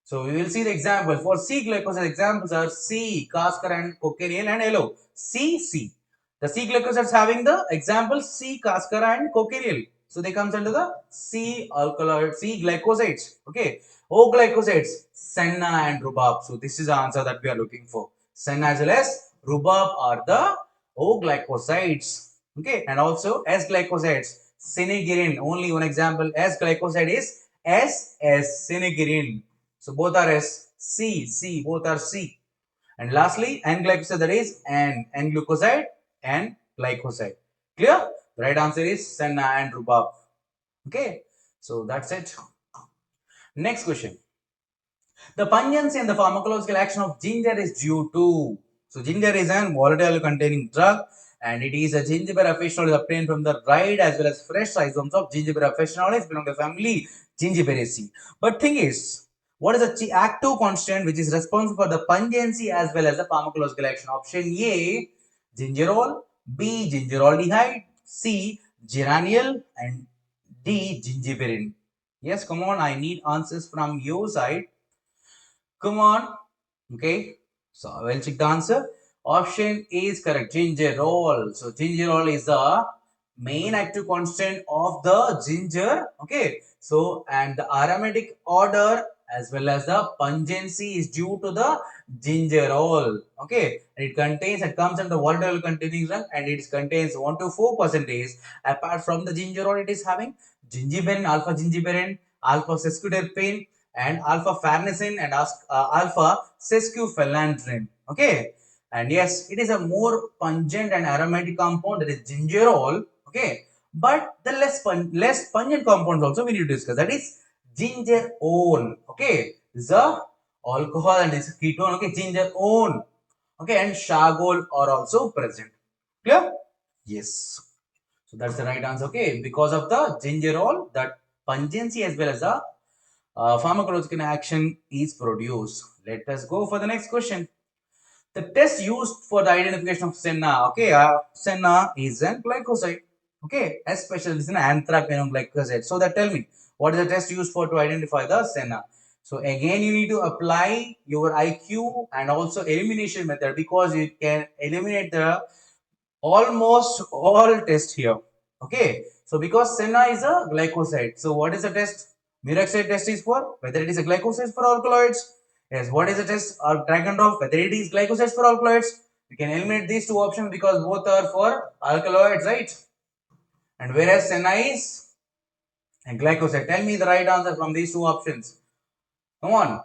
So we will see the example. For C glycoside, examples are C, Caskar and cochineal, and yellow. C. The C glycosides having the example C, Caskar and cochineal. So they comes under the C alkaloid, C glycosides. Okay. O glycosides, senna and rhubarb. So this is the answer that we are looking for. Senna as well as rhubarb are the O glycosides. Okay. And also S glycosides, senegerin. Only one example. S glycoside is S senegerin. So both are S, C, both are C. And lastly, N-glycoside, that is N-glucoside and glycoside. Clear? The right answer is senna and rhubarb. Okay. So that's it. Next question. The pungency and the pharmacological action of ginger is due to. So ginger is an volatile containing drug, and it is a gingiber officinale obtained from the dried as well as fresh rhizomes of gingiber officinalis belong to the family Gingiberaceae. But thing is, what is the active constant which is responsible for the pungency as well as the pharmacological action? Option A, gingerol, B, gingeraldehyde, C, geraniol, and D, gingiberine. Yes, come on, I need answers from your side. Come on. Okay. So I will check the answer. Option A is correct. Gingerol. So gingerol is the main active constant of the ginger. Okay. So and the aromatic order as well as the pungency is due to the gingerol. Okay. And it comes under volatile containing drug and it contains 1 to 4%. Apart from the gingerol, it is having gingiberine, alpha gingiberine, alpha sesquiterpene, and alpha farnesin and alpha sesquiphelandrin. Okay, and yes, it is a more pungent and aromatic compound, that is gingerol. Okay, but the less pungent compounds also we need to discuss, that is gingerone. Okay, this is a alcohol and this is ketone. Okay, gingerone. Okay, and chagol are also present. Clear? Yes. So that's the right answer. Okay, because of the gingerol, that pungency as well as the pharmacological action is produced. Let us go for the next question. The test used for the identification of senna. Okay, senna is an glycoside. Okay, especially this is an anthracene. So that tell me, what is the test used for to identify the senna? So again, you need to apply your IQ and also elimination method, because you can eliminate the almost all test here. Okay, so because senna is a glycoside, so what is the test? Muroxide test is for whether it is a glycoside for alkaloids. Yes, what is the test? Or Dragonov, whether it is glycosides for alkaloids. We can eliminate these two options because both are for alkaloids, right? And whereas senna is a glycoside. Tell me the right answer from these two options. Come on.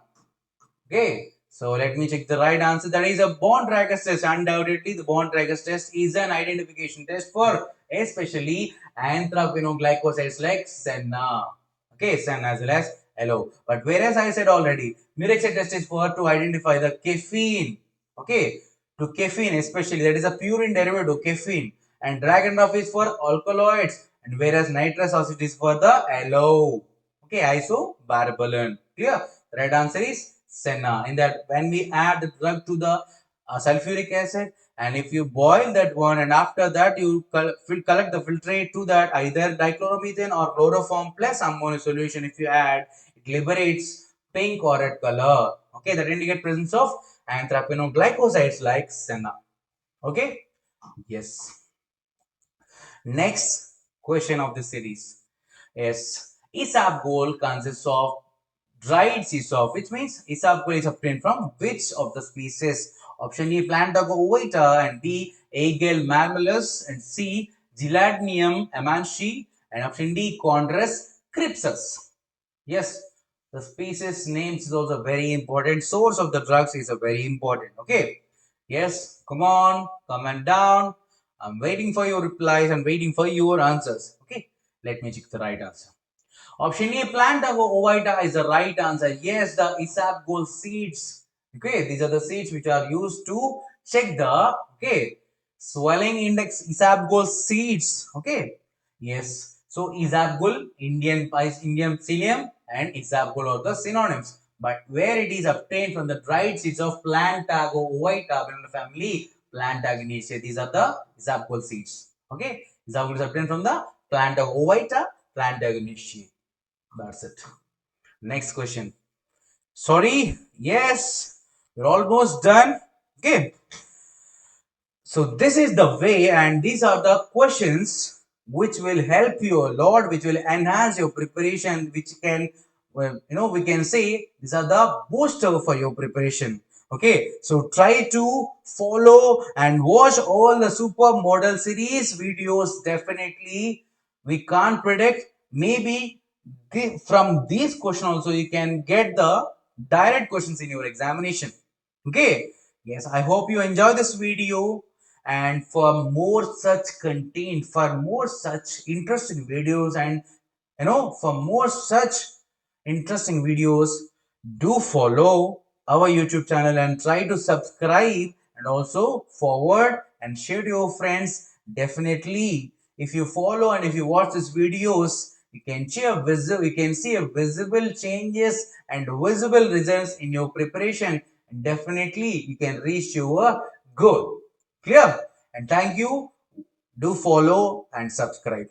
Okay, so let me check the right answer. That is a bond-Tragus test. Undoubtedly, the bond-Tragus test is an identification test for especially anthracene like senna. Okay, senna as well as hello. But whereas I said already, Muroxide test is for to identify the caffeine. Okay, to caffeine especially, that is a purine derivative caffeine. And Dragonov is for alkaloids, and whereas nitrous acid is for the aloe. Okay, isobarbalan. Clear? The right answer is senna. In that, when we add the drug to the sulfuric acid, and if you boil that one, and after that you collect the filtrate to that, either dichloromethane or chloroform plus ammonia solution, if you add, it liberates pink or red color. Okay, that indicate presence of anthracene like senna. Okay, yes. Next question of the series is isabgol consists of dried sea soft, which means isabgol is obtained from which of the species? Option A, Plantago ovata, and B, Aigel marmellus, and C, Gelatinium amanshi, and option D, Chondrus crypsus. Yes, the species names is also very important. Source of the drugs is a very important. Okay. Yes, come on, comment down. I'm waiting for your replies and waiting for your answers. Okay, let me check the right answer. Option A, Plantago ovata is the right answer. Yes, the isabgol seeds. Okay, these are the seeds which are used to check the swelling index. Isabgol seeds. Okay, yes. So isabgol, Indian psyllium, and isabgol are the synonyms. But where it is obtained from the dried seeds of Plantago ovata family, Plantaginaceae. These are the isabgol seeds. Okay, isabgol is obtained from the Plantago ovata, Plantaginaceae. That's it. Next question. Sorry. Yes, we're almost done. Okay. So this is the way, and these are the questions which will help you a lot, which will enhance your preparation, which can, well, we can say these are the booster for your preparation. Okay, so try to follow and watch all the super model series videos. Definitely, we can't predict. Maybe from these questions also you can get the direct questions in your examination. Okay, yes, I hope you enjoy this video, and for more such content, for more such interesting videos and For more such interesting videos, do follow our YouTube channel and try to subscribe and also forward and share to your friends. Definitely, if you follow and if you watch these videos, you can see a visible changes and visible results in your preparation. And definitely, you can reach your goal. Clear? And thank you. Do follow and subscribe.